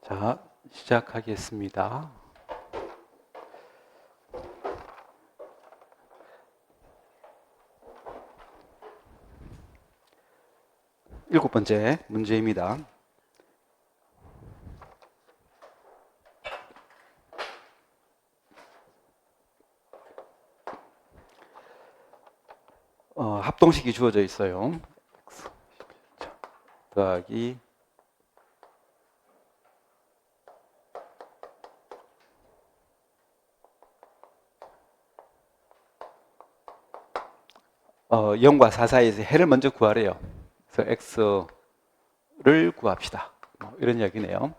자, 시작하겠습니다. 일곱 번째 문제입니다. 합동식이 주어져 있어요. x 더하기 어, 0과 4 사이에서 해를 먼저 구하래요. 그래서 x를 구합시다. 이런 이야기네요.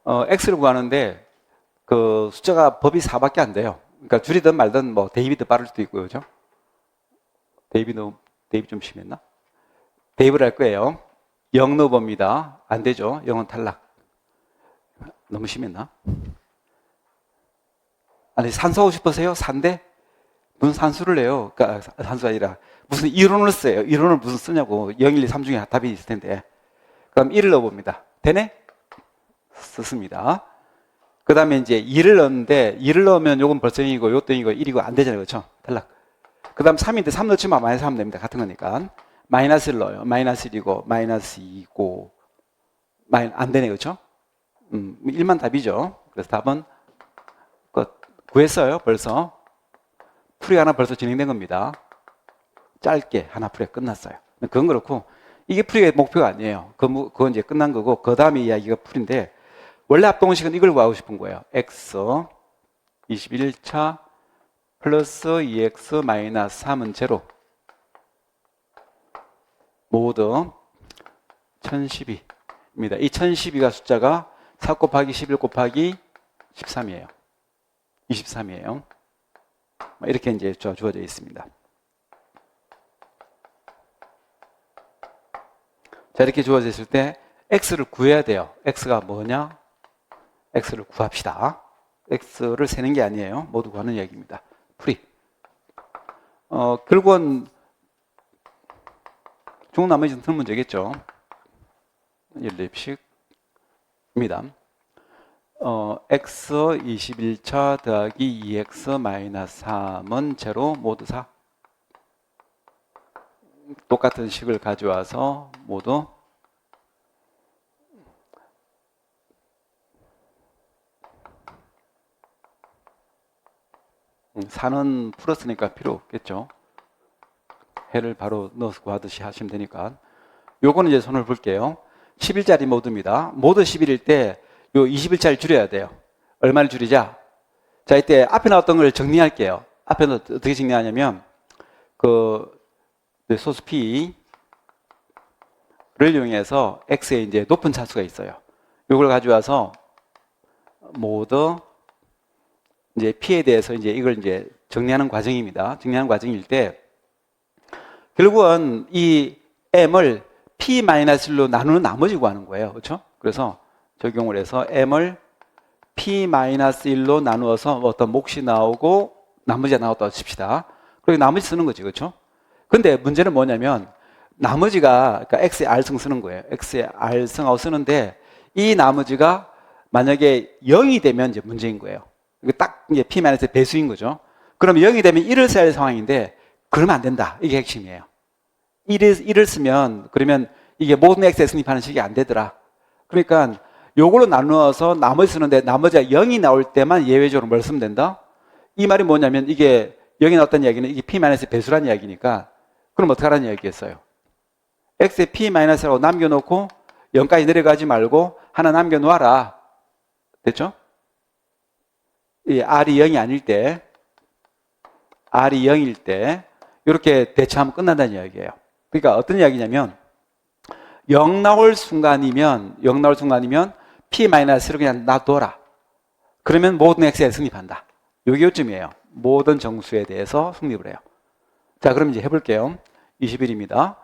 x를 구하는데 그 숫자가 법이 4밖에 안 돼요. 그러니까 줄이든 말든 뭐 대입이 더 빠를 수도 있고요. 그죠? 대입이 좀 심했나? 대입을 할 거예요. 0 넣어봅니다. 안 되죠. 0은 탈락. 너무 심했나? 아니, 산수하고 싶으세요? 산대? 무슨 산수를 내요? 그러니까 산수가 아니라 무슨 이론을 써요. 이론을 무슨 쓰냐고. 0, 1, 2, 3 중에 답이 있을 텐데. 그럼 1을 넣어봅니다. 되네? 썼습니다. 그 다음에 이제 2를 넣었는데 2를 넣으면 요건 벌써 0이고 요것도 0이고 1이고 안 되잖아요. 그렇죠? 탈락. 그 다음 3인데 3 넣지만 마이너스 3 됩니다. 같은 거니까. 마이너스를 넣어요. 마이너스 1이고 마이너스 2고 안 되네. 그렇죠? 1만 답이죠. 그래서 답은 구했어요. 벌써. 풀이 하나 벌써 진행된 겁니다. 짧게 하나 풀이가 끝났어요. 그건 그렇고 이게 풀이의 목표가 아니에요. 그건 이제 끝난 거고 그 다음에 이야기가 풀인데 원래 합동식은 이걸 구하고 싶은 거예요. x 21차 플러스 2x 마이너스 3은 제로 모두 1012입니다. 이 1012가 숫자가 4 곱하기 11 곱하기 13이에요. 23이에요. 이렇게 이제 주어져 있습니다. 자, 이렇게 주어져 있을 때 x를 구해야 돼요. x가 뭐냐? x를 구합시다. x를 세는 게 아니에요. 모두 구하는 얘기입니다. 풀이. 결국은 중 나머지는 틀 문제겠죠. 14식입니다. x 21차 더하기 2x 마이너스 3은 제로 모두 4. 똑같은 식을 가져와서 모두 사는 풀었으니까 필요 없겠죠. 해를 바로 넣어서 구하듯이 하시면 되니까. 요거는 이제 손을 볼게요. 10일짜리 모두입니다. 모두 10일일 때 요 20일짜리 줄여야 돼요. 얼마를 줄이자? 자, 이때 앞에 나왔던 걸 정리할게요. 앞에는 어떻게 정리하냐면 소수 P를 이용해서 X에 이제 높은 차수가 있어요. 이걸 가져와서 모두 이제 P에 대해서 이제 이걸 이제 정리하는 과정입니다. 정리하는 과정일 때 결국은 이 M을 P-1로 나누는 나머지 구하는 거예요. 그렇죠? 그래서 적용을 해서 M을 P-1로 나누어서 어떤 몫이 나오고 나머지가 나왔다고 칩시다. 그리고 나머지 쓰는 거지. 그렇죠? 근데 문제는 뭐냐면 나머지가 그러니까 X의 R승 쓰는 거예요. X의 R승하고 쓰는데 이 나머지가 만약에 0이 되면 이제 문제인 거예요. 이거 딱 이제 P-의 배수인 거죠. 그럼 0이 되면 1을 써야 할 상황인데 그러면 안 된다. 이게 핵심이에요. 1을 쓰면 그러면 이게 모든 X에 승립하는 식이 안 되더라. 그러니까 요걸로 나누어서 나머지 쓰는데 나머지가 0이 나올 때만 예외적으로 뭘 쓰면 된다? 이 말이 뭐냐면 이게 0이 나왔다는 이야기는 이게 P-의 배수라는 이야기니까 그럼 어떻게 하라는 이야기겠어요? X에 P-라고 남겨놓고 0까지 내려가지 말고 하나 남겨놓아라. 됐죠? 이 R이 0이 아닐 때 R이 0일 때 이렇게 대처하면 끝난다는 이야기예요. 그러니까 어떤 이야기냐면 0 나올 순간이면 P-를 그냥 놔둬라. 그러면 모든 X에 승립한다. 요게 요점이에요. 모든 정수에 대해서 승립을 해요. 자, 그럼 이제 해볼게요. 20일입니다.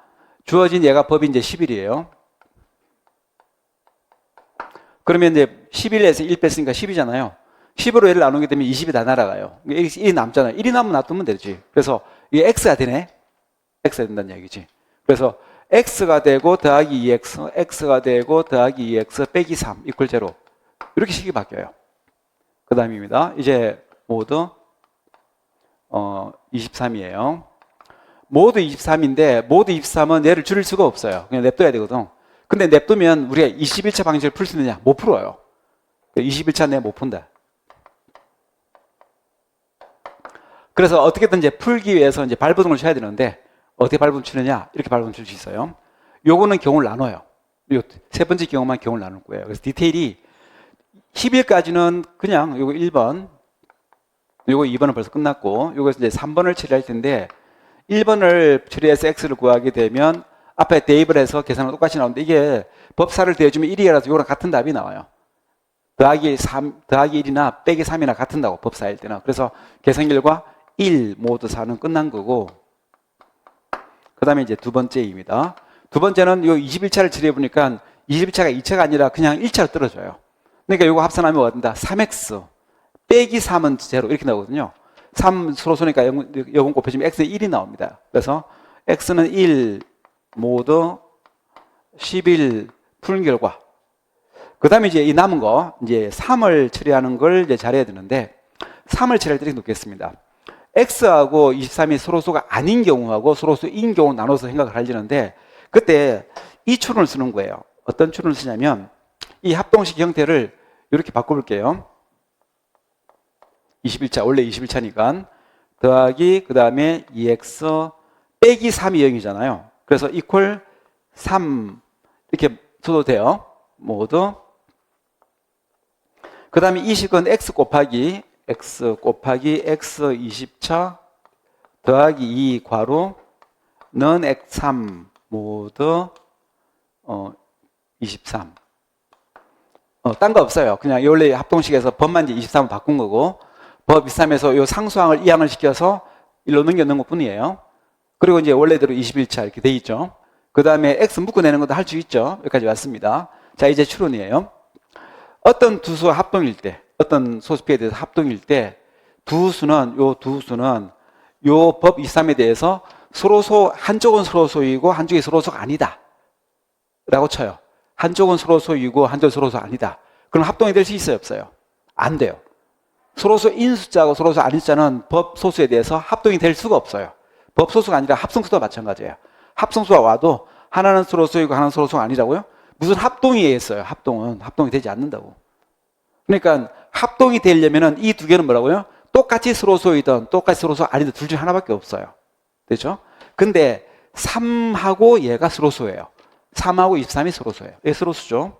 주어진 얘가 법이 이제 10일이에요. 그러면 이제 11에서 1 뺐으니까 10이잖아요. 10으로 얘를 나누게 되면 20이 다 날아가요. 1이 남잖아요. 1이 남으면 놔두면 되지. 그래서 이게 X가 되네? X가 된다는 얘기지. 그래서 x가 되고 더하기 2x, x가 되고 더하기 2x 빼기 3 이퀄 제로. 이렇게 식이 바뀌어요. 그 다음입니다. 이제 모두 23이에요. 모두 23인데 모두 23은 얘를 줄일 수가 없어요. 그냥 냅둬야 되거든. 근데 냅두면 우리가 21차 방식을 풀 수 있느냐? 못 풀어요. 21차 내에 못 푼다. 그래서 어떻게든 이제 풀기 위해서 이제 발버둥을 쳐야 되는데 어떻게 발버둥 치느냐? 이렇게 발버둥 칠 수 있어요. 요거는 경우를 나눠요. 요 세 번째 경우만 경우를 나눌 거예요. 그래서 디테일이 10일까지는 그냥 요거 1번, 요거 2번은 벌써 끝났고 요거 이제 3번을 처리할 텐데 1번을 처리해서 x를 구하게 되면 앞에 대입을 해서 계산은 똑같이 나오는데 이게 법사를 대주면 1이라서 요거랑 같은 답이 나와요. 더하기 1이나 빼기 3이나 같은다고 법사일 때는. 그래서 계산 결과 1 모두 4는 끝난 거고 그 다음에 이제 두 번째입니다. 두 번째는 요 21차를 처리해 보니까 21차가 2차가 아니라 그냥 1차로 떨어져요. 그러니까 요거 합산하면 뭐가 된다? 3x 빼기 3은 제로 이렇게 나오거든요. 3 서로 쏘니까 0은 곱해지면 x에 1이 나옵니다. 그래서 x는 1 모두 11 푸는 결과. 그 다음에 이제 이 남은 거, 이제 3을 처리하는 걸 이제 잘해야 되는데, 3을 처리할 때 이렇게 놓겠습니다. x하고 23이 서로소가 아닌 경우하고 서로소인 경우 나눠서 생각을 하려는데, 그때 이 추론을 쓰는 거예요. 어떤 추론을 쓰냐면, 이 합동식 형태를 이렇게 바꿔볼게요. 21차, 원래 21차니까. 더하기, 그 다음에 2x 빼기 3이 0이잖아요. 그래서 이퀄 3 이렇게 써도 돼요. 모두. 그 다음에 이 식은 x 곱하기 x 20차 더하기 2 괄호는 x3 모두 23. 딴 거 없어요. 그냥 원래 합동식에서 법만 이제 23을 바꾼 거고 법 23에서 요 상수항을 이항을 시켜서 일로 넘겨 넣은 것 뿐이에요. 그리고 이제 원래대로 21차 이렇게 돼 있죠. 그 다음에 x 묶어내는 것도 할 수 있죠. 여기까지 왔습니다. 자, 이제 추론이에요. 어떤 두 수가 합동일 때, 어떤 소수표에 대해서 합동일 때, 두 수는 요 법 23에 대해서 서로소, 한쪽은 서로소이고 한쪽이 서로소가 아니다. 라고 쳐요. 한쪽은 서로소이고 한쪽은 서로소 아니다. 그럼 합동이 될 수 있어요, 없어요? 안 돼요. 서로소인 숫자하고 서로소 아닌 숫자는 법 소수에 대해서 합동이 될 수가 없어요. 법 소수가 아니라 합성수도 마찬가지예요. 합성수가 와도 하나는 서로소이고 하나는 서로소가 아니라고요? 무슨 합동이 있어요. 합동이 되지 않는다고. 그러니까 합동이 되려면은 이 두 개는 뭐라고요? 똑같이 서로소이든 똑같이 서로소 아니든 둘 중 하나밖에 없어요. 되죠? 근데 3하고 얘가 서로소예요. 3하고 23이 서로소예요. 얘 서로수죠.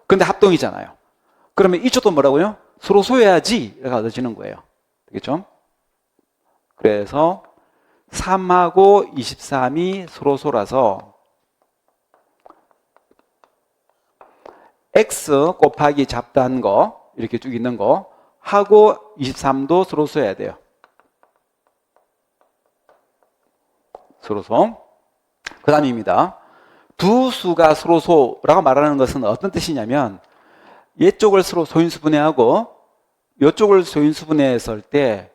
근데 합동이잖아요. 그러면 이쪽도 뭐라고요? 서로소여야지가 얻어지는 거예요. 되겠죠? 그래서 3하고 23이 서로소라서 x 곱하기 잡다한 거 이렇게 쭉 있는 거 하고 23도 서로소여야 돼요. 서로소. 그 다음입니다. 두 수가 서로소라고 말하는 것은 어떤 뜻이냐면 이쪽을 서로 소인수분해하고 이쪽을 소인수분해했을 때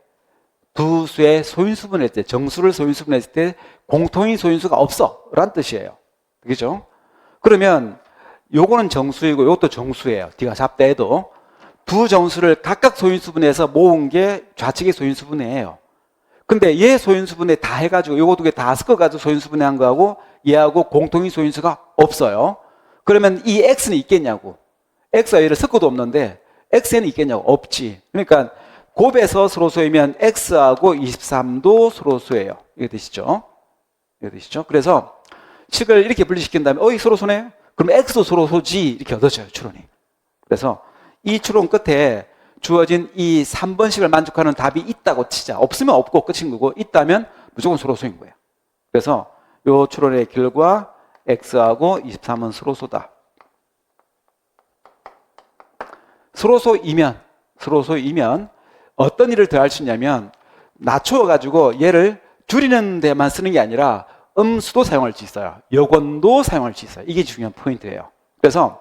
두 수의 소인수분해할 때 정수를 소인수분해했을 때 공통인 소인수가 없어 라는 뜻이에요. 그죠? 그러면 요거는 정수이고 요것도 정수예요. D가 잡다 해도 두 정수를 각각 소인수분해해서 모은 게 좌측의 소인수분해예요. 근데 얘 소인수분해 다 해가지고 요거 두 개 다 섞어가지고 소인수분해한 거하고 얘하고 공통인 소인수가 없어요. 그러면 이 X는 있겠냐고. X와 얘를 섞어도 없는데 X에는 있겠냐고. 없지. 그러니까 곱해서 서로소이면 X하고 23도 서로소예요. 이게 되시죠? 이게 되시죠? 그래서 식을 이렇게 분리시킨다면 이 서로소네요? 그럼 X도 서로소지 이렇게 얻어져요. 추론이. 그래서 이 추론 끝에 주어진 이 3번식을 만족하는 답이 있다고 치자. 없으면 없고 끝인 거고 있다면 무조건 서로소인 거예요. 그래서 이 추론의 결과 X하고 23은 서로소다. 서로소이면 어떤 일을 더 할 수 있냐면 낮추어가지고 얘를 줄이는 데만 쓰는 게 아니라 음수도 사용할 수 있어요. 여권도 사용할 수 있어요. 이게 중요한 포인트예요. 그래서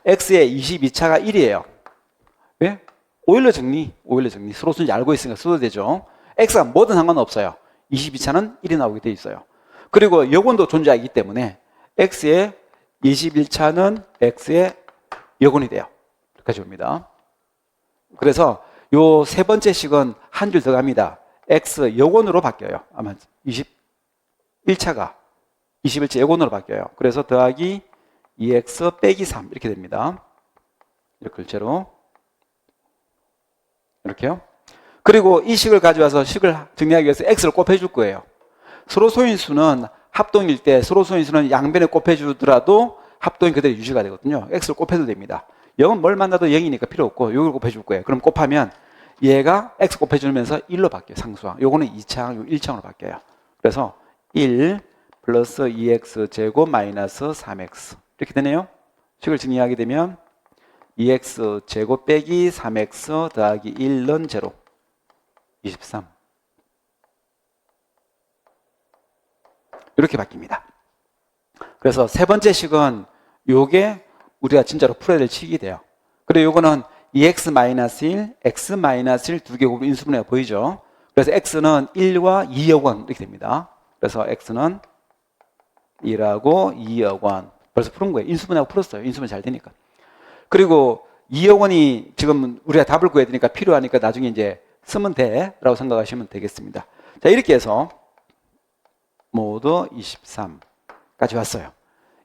X의 22차가 1이에요. 왜? 오일러 정리. 서로수인지 알고 있으니까 써도 되죠. X가 뭐든 상관없어요. 22차는 1이 나오게 돼 있어요. 그리고 여권도 존재하기 때문에 x의 21차는 x의 여권이 돼요. 이렇게 줍니다. 그래서 요 세 번째 식은 한 줄 더 갑니다. x 여권으로 바뀌어요. 아마 21차가 21차 여권으로 바뀌어요. 그래서 더하기 2x 빼기 3 이렇게 됩니다. 이렇게 글자로 이렇게요. 그리고 이 식을 가져와서 식을 정리하기 위해서 x를 곱해줄 거예요. 서로 소인수는 합동일 때 서로 소인수는 양변에 곱해주더라도 합동이 그대로 유지가 되거든요. x를 곱해도 됩니다. 0은 뭘 만나도 0이니까 필요 없고 이걸 곱해줄 거예요. 그럼 곱하면 얘가 x 곱해주면서 1로 바뀌어요. 상수항. 요거는 2창, 요 1창으로 바뀌어요. 그래서 1 플러스 2x 제곱 마이너스 3x 이렇게 되네요. 식을 정리하게 되면 2x 제곱 빼기 3x 더하기 1는 제로 23 이렇게 바뀝니다. 그래서 세 번째 식은 요게 우리가 진짜로 풀어야 될 식이 돼요. 그리고 요거는 2x-1, x-1 두 개 곱은 인수분해가 보이죠? 그래서 x는 1과 2억 원 이렇게 됩니다. 그래서 x는 1하고 2억 원 벌써 푸는 거예요. 인수분해하고 풀었어요. 인수분해 잘 되니까. 그리고 2억 원이 지금 우리가 답을 구해야 되니까 필요하니까 나중에 이제 쓰면 돼 라고 생각하시면 되겠습니다. 자, 이렇게 해서 모두 23까지 왔어요.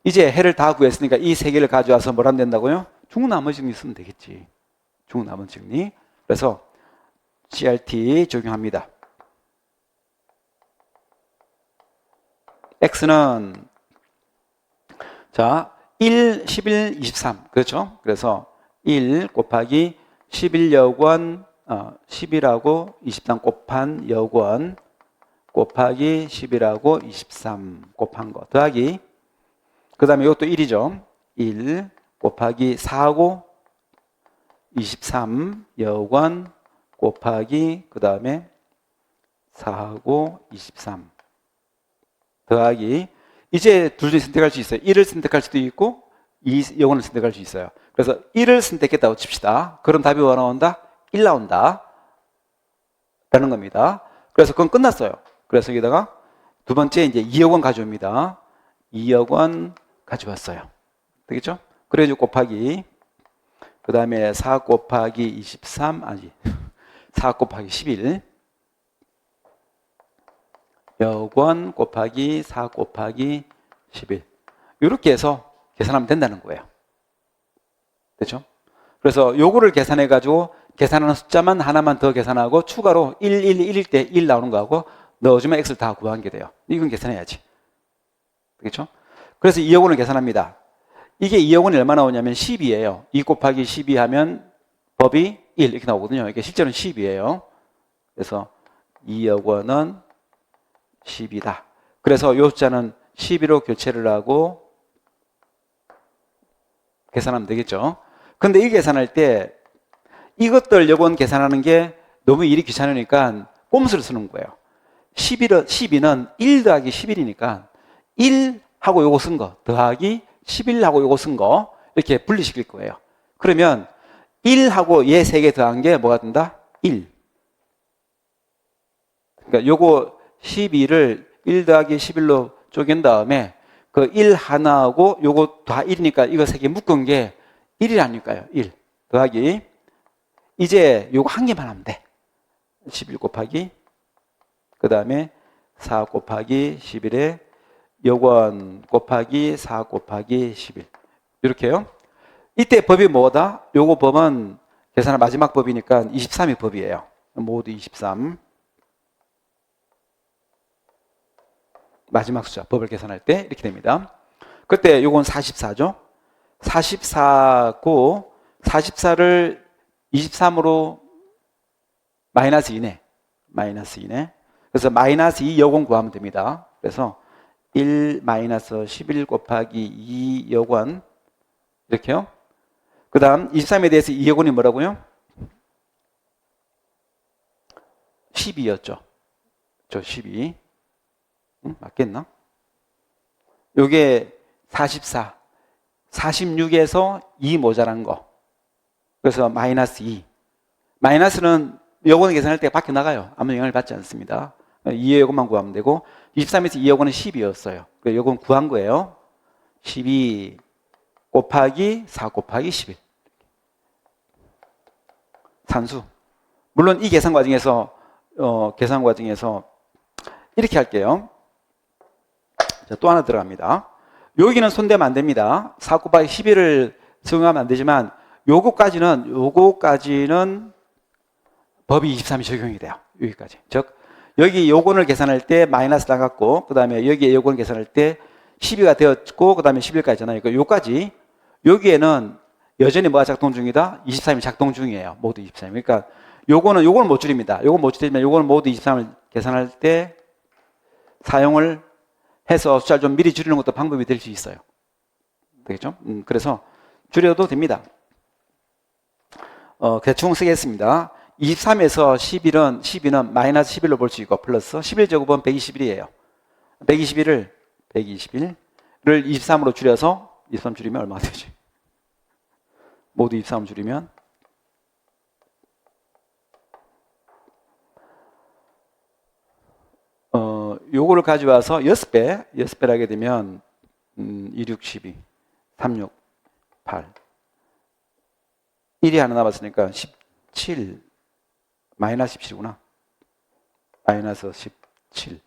이제 해를 다 구했으니까 이 세 개를 가져와서 뭘 하면 된다고요? 중나머지 정리 쓰면 되겠지. 중나머지 정리. 그래서 CRT 적용합니다. X는 자 1, 11, 23 그렇죠? 그래서 1 곱하기 11여권 10이라고 23 곱한 여권 곱하기 10이라고 23 곱한 거 더하기 그 다음에 이것도 1이죠. 1 곱하기 4하고 23 여권 곱하기 그 다음에 4하고 23 더하기 이제 둘 중에 선택할 수 있어요. 1을 선택할 수도 있고 2 여권을 선택할 수 있어요. 그래서 1을 선택했다고 칩시다. 그럼 답이 뭐 나온다? 1 나온다 라는 겁니다. 그래서 그건 끝났어요. 그래서 여기다가 두 번째 이제 2억 원 가져옵니다. 2억 원 가져왔어요. 되겠죠? 그래서 곱하기 그 다음에 4 곱하기 23 아니 4 곱하기 11 여권 곱하기 4 곱하기 11 이렇게 해서 계산하면 된다는 거예요. 됐죠? 그래서 요거를 계산해 가지고 계산하는 숫자만 하나만 더 계산하고 추가로 1, 1, 1일 때 1 나오는 거하고 넣어주면 x를 다 구한 게 돼요. 이건 계산해야지. 그렇죠? 그래서 2억 원을 계산합니다. 이게 2억 원이 얼마 나오냐면 10이에요. 2 곱하기 12 하면 법이 1 이렇게 나오거든요. 이게 실제로는 10이에요. 그래서 2억 원은 10이다. 그래서 이 숫자는 12로 교체를 하고 계산하면 되겠죠. 근데 이 계산할 때 이것들 여권 계산하는 게 너무 일이 귀찮으니까 꼼수를 쓰는 거예요. 12는 1 더하기 11이니까 1하고 요거 쓴 거 더하기 11하고 요거 쓴 거 이렇게 분리시킬 거예요. 그러면 1하고 얘 3개 더한 게 뭐가 된다? 1. 그러니까 요거 12를 1 더하기 11로 쪼갠 다음에 그 1 하나하고 요거 다 1이니까 이거 3개 묶은 게 1이라니까요. 1 더하기 이제 요거 한 개만 하면 돼. 11 곱하기 그 다음에 4 곱하기 11에 요건 곱하기 4 곱하기 11 이렇게요. 이때 법이 뭐다? 요거 법은 계산할 마지막 법이니까 23이 법이에요. 모두 23 마지막 숫자 법을 계산할 때 이렇게 됩니다. 그때 요건 44죠. 44고 44를 23으로 마이너스 2네. 마이너스 2네. 그래서 마이너스 2 여권 구하면 됩니다. 그래서 1 마이너스 11 곱하기 2 여권 이렇게요. 그 다음 23에 대해서 2 여권이 뭐라고요? 12였죠. 저 12. 응? 맞겠나? 요게 44. 46에서 2 모자란 거. 그래서 마이너스 2. 마이너스는 여권 계산할 때 밖에 나가요. 아무 영향을 받지 않습니다. 2의 요금만 구하면 되고 23에서 2의 요금은 10이었어요. 그 요금 구한 거예요. 12 곱하기 4 곱하기 11. 산수. 물론 이 계산 과정에서 이렇게 할게요. 자, 또 하나 들어갑니다. 여기는 손대면 안 됩니다. 4 곱하기 11을 적용하면 안 되지만 요거까지는 법이 23이 적용이 돼요. 여기까지. 즉 여기 요건을 계산할 때 마이너스 나갔고 그 다음에 여기에 요건을 계산할 때 12가 되었고 그 다음에 11까지잖아요. 그러니까 요까지 여기에는 여전히 뭐가 작동 중이다? 23이 작동 중이에요. 모두 23. 그러니까 요거는 못 줄입니다. 요건 못 줄이지만 요거는 모두 23을 계산할 때 사용을 해서 숫자를 좀 미리 줄이는 것도 방법이 될 수 있어요. 되겠죠? 그래서 줄여도 됩니다. 대충 쓰겠습니다. 23에서 12는 마이너스 11로 볼 수 있고 플러스 11제곱은 121이에요. 121을 23으로 줄여서 23 줄이면 얼마가 되지? 모두 23 줄이면 요거를 가져와서 6배를 하게 되면 2, 6, 12, 3, 6, 8 1이 하나 남았으니까 17 마이너스 17이구나. 마이너스 17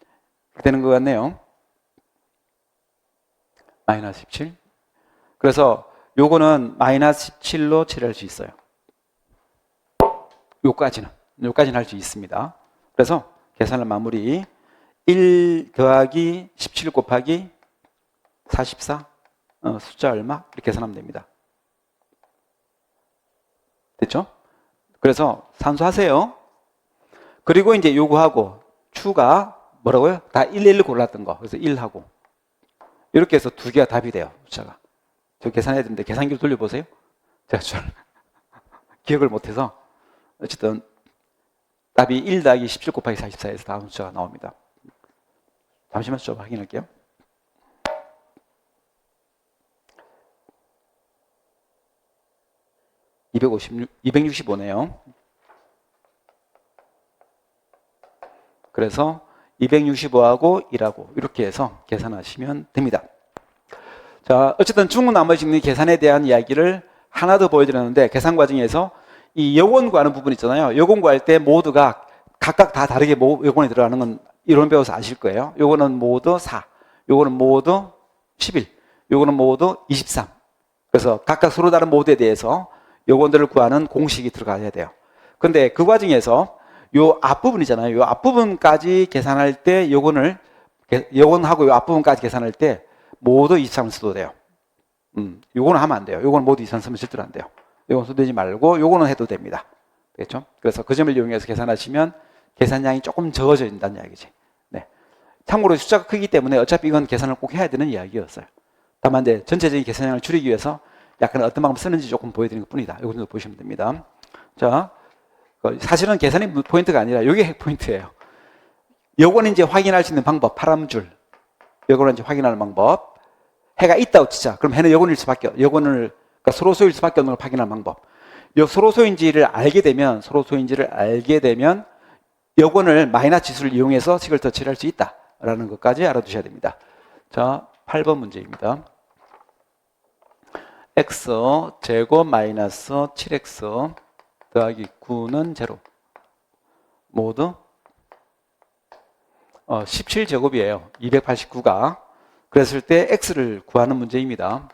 되는 것 같네요. 마이너스 17. 그래서 요거는 마이너스 17로 처리할 수 있어요. 요까지는 할 수 있습니다. 그래서 계산을 마무리 1 더하기 17 곱하기 44 숫자 얼마? 이렇게 계산하면 됩니다. 됐죠? 그래서 산수하세요. 그리고 이제 요거하고 추가 뭐라고요? 다 1, 1 골랐던 거. 그래서 1하고 이렇게 해서 두 개가 답이 돼요. 숫자가. 저 계산해야 되는데 계산기를 돌려보세요. 제가 잘 기억을 못해서 어쨌든 답이 1 더하기 17 곱하기 44에서 다음 숫자가 나옵니다. 잠시만 좀 확인할게요. (256) 265네요. 그래서 265하고 1하고 이렇게 해서 계산하시면 됩니다. 자, 어쨌든 중구나머지 계산에 대한 이야기를 하나 더 보여드렸는데 계산 과정에서 이 요건 구하는 부분 있잖아요. 요건 구할 때 모두가 각각 다 다르게 요건이 들어가는 건 이론 배워서 아실 거예요. 요거는 모두 4, 요거는 모두 11, 요거는 모두 23. 그래서 각각 서로 다른 모드에 대해서 요건들을 구하는 공식이 들어가야 돼요. 근데 그 과정에서 요 앞부분이잖아요. 요 앞부분까지 계산할 때 요건하고 요 앞부분까지 계산할 때 모두 23을 써도 돼요. 요거는 하면 안 돼요. 요거는 모두 23 쓰면 절대로 안 돼요. 요건 써대지 말고 요거는 해도 됩니다. 됐죠? 그래서 그 점을 이용해서 계산하시면 계산량이 조금 적어진다는 이야기지. 네. 참고로 숫자가 크기 때문에 어차피 이건 계산을 꼭 해야 되는 이야기였어요. 다만 이제 전체적인 계산량을 줄이기 위해서 약간 어떤 방법 쓰는지 조금 보여드리는 것 뿐이다. 이거 정도 보시면 됩니다. 자, 사실은 계산이 포인트가 아니라 이게 핵 포인트예요. 요거는 이제 확인할 수 있는 방법, 파란 줄. 요거는 이제 확인하는 방법. 해가 있다고 치자. 그럼 해는 요건일 수밖에, 그러니까 서로소일 수밖에 없는 걸 확인하는 방법. 요 서로소인지를 알게 되면 요건을 마이너스 지수를 이용해서 식을 더 처리할 수 있다라는 것까지 알아두셔야 됩니다. 자, 8번 문제입니다. x 제곱 마이너스 7x 더하기 9는 0. 모두 17제곱이에요. 289가. 그랬을 때 x를 구하는 문제입니다.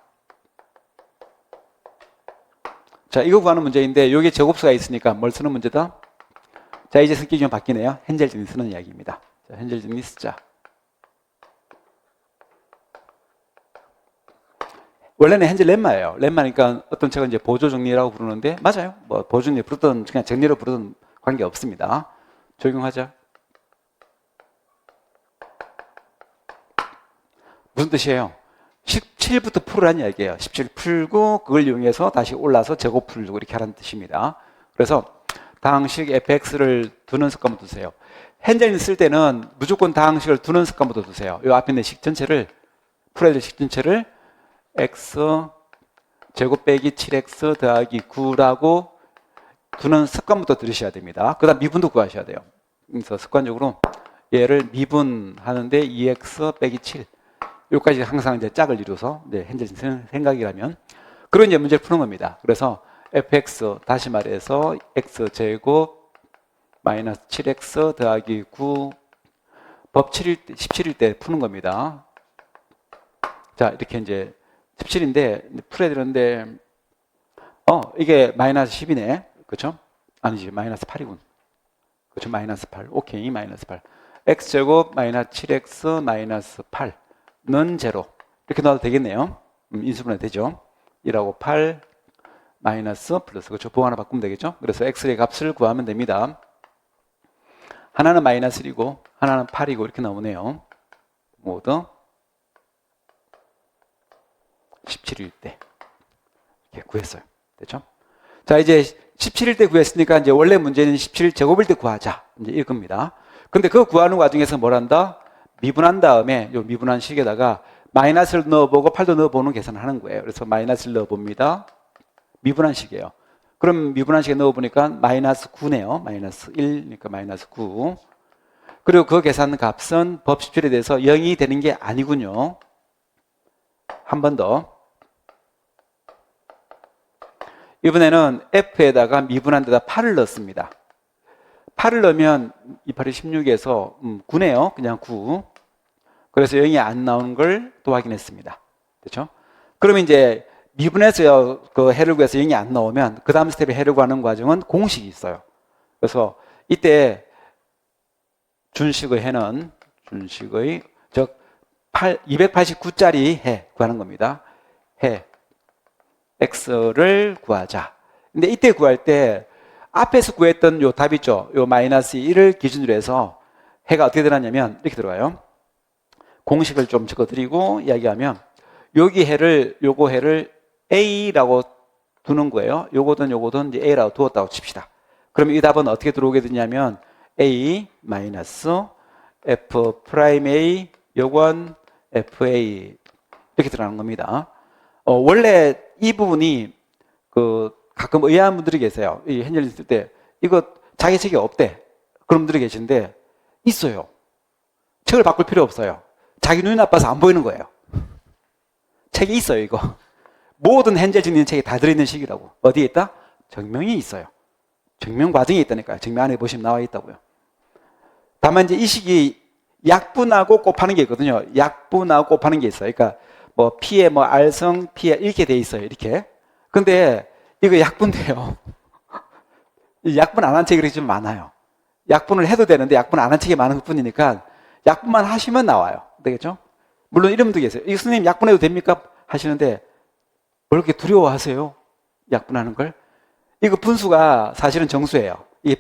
자, 이거 구하는 문제인데 여기에 제곱수가 있으니까 뭘 쓰는 문제다? 자, 이제 성격이 좀 바뀌네요. 헨젤진이 쓰는 이야기입니다. 자, 헨젤진이 쓰자. 원래는 헨젤 렘마예요. 렘마니까 어떤 책은 이제 보조 정리라고 부르는데 맞아요. 뭐 보조 정리 부르든 그냥 정리로 부르든 관계 없습니다. 적용하자. 무슨 뜻이에요? 17부터 풀으라는 이야기예요. 17 풀고 그걸 이용해서 다시 올라서 제곱 풀고 이렇게 하라는 뜻입니다. 그래서 다항식 fx를 두는 습관부터 두세요. 헨젤이 쓸 때는 무조건 다항식을 두는 습관부터 두세요. 이 앞에 있는 식 전체를 풀어야 될 식 전체를 x 제곱 빼기 7x 더하기 9라고 두는 습관부터 들으셔야 됩니다. 그 다음 미분도 구하셔야 돼요. 그래서 습관적으로 얘를 미분하는데 2x 빼기 7. 여기까지 항상 이제 짝을 이루어서 현재 생각이라면 그런 이제 문제를 푸는 겁니다. 그래서 fx 다시 말해서 x제곱 마이너스 7x 더하기 9 법 17일 때 푸는 겁니다. 자, 이렇게 이제 17인데 풀어야 되는데 이게 마이너스 10이네. 그렇죠? 아니지, 마이너스 8이군. 그렇죠? 마이너스 8. 오케이, 마이너스 8. x제곱 마이너스 7x 마이너스 8는 제로. 이렇게 넣어도 되겠네요. 인수분해 되죠? 1하고 8 마이너스 플러스. 그렇죠? 부호 하나 바꾸면 되겠죠? 그래서 x의 값을 구하면 됩니다. 하나는 마이너스 1이고 하나는 8이고 이렇게 나오네요. 모두 17일 때 이렇게 구했어요. 됐죠? 자, 이제 17일 때 구했으니까 이제 원래 문제는 17 제곱일 때 구하자. 이제 이겁니다. 근데 그거 구하는 과정에서 뭘 한다? 미분한 다음에 요 미분한 식에다가 마이너스를 넣어보고 8도 넣어보는 계산을 하는 거예요. 그래서 마이너스를 넣어봅니다. 미분한 식이에요. 그럼 미분한 식에 넣어보니까 마이너스 9네요. 마이너스 1이니까 마이너스 9. 그리고 그 계산 값은 법 17에 대해서 0이 되는 게 아니군요. 한 번 더. 이번에는 f에다가 미분한 데다 8을 넣습니다. 8을 넣으면 2, 8이 16에서 9네요. 그냥 9. 그래서 0이 안 나오는 걸 또 확인했습니다. 그렇죠? 그럼 이제 미분해서 그 해를 구해서 0이 안 나오면 그 다음 스텝에 해를 구하는 과정은 공식이 있어요. 그래서 이때 준식의 해는 준식의 즉 289짜리 해 구하는 겁니다. 해 x를 구하자. 근데 이때 구할 때 앞에서 구했던 요 답 있죠. 요 마이너스 1을 기준으로 해서 해가 어떻게 들어가냐면 이렇게 들어가요. 공식을 좀 적어드리고 이야기하면 여기 해를 요거 해를 a라고 두는 거예요. 요거든 이제 a라고 두었다고 칩시다. 그럼 이 답은 어떻게 들어오게 되냐면 a 마이너스 f 프라임 a 요건 fa 이렇게 들어가는 겁니다. 원래 이 부분이 가끔 의아한 분들이 계세요. 이 현재 쓸 때 이거 자기 책이 없대. 그런 분들이 계신데 있어요. 책을 바꿀 필요 없어요. 자기 눈이 나빠서 안 보이는 거예요. 책이 있어요, 이거. 모든 현재 정리는 책에 다 들어있는 식이라고. 어디에 있다? 정명이 있어요. 정명 과정에 있다니까요. 정명 안에 보시면 나와 있다고요. 다만 이제 이 식이 약분하고 곱하는 게 있거든요. 약분하고 곱하는 게 있어요. 그러니까 뭐 P에 뭐 R성, P에 이렇게 돼 있어요. 이렇게. 근데 이거 약분돼요. 약분 안 한 책이 그렇게 좀 많아요. 약분을 해도 되는데 약분 안 한 책이 많은 것 뿐이니까 약분만 하시면 나와요. 되겠죠? 물론 이런 분도 계세요. 이 선생님 약분해도 됩니까? 하시는데 뭘 그렇게 두려워하세요? 약분하는 걸? 이거 분수가 사실은 정수예요. 이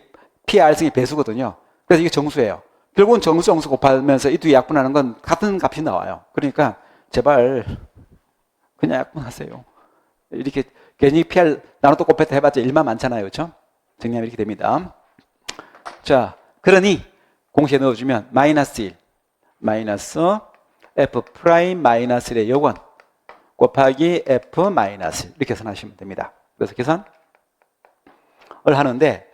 P의 R성이 배수거든요. 그래서 이게 정수예요. 결국은 정수 곱하면서 이 두 약분하는 건 같은 값이 나와요. 그러니까 제발 그냥 약분하세요. 이렇게 괜히 PR 나눠도 곱했다 해봤자 일만 많잖아요. 그렇죠? 정리하면 이렇게 됩니다. 자, 그러니 공식에 넣어주면 마이너스 1 마이너스 f 프라임 마이너스 1의 요건 곱하기 f 마이너스 1 이렇게 계산하시면 됩니다. 그래서 계산을 하는데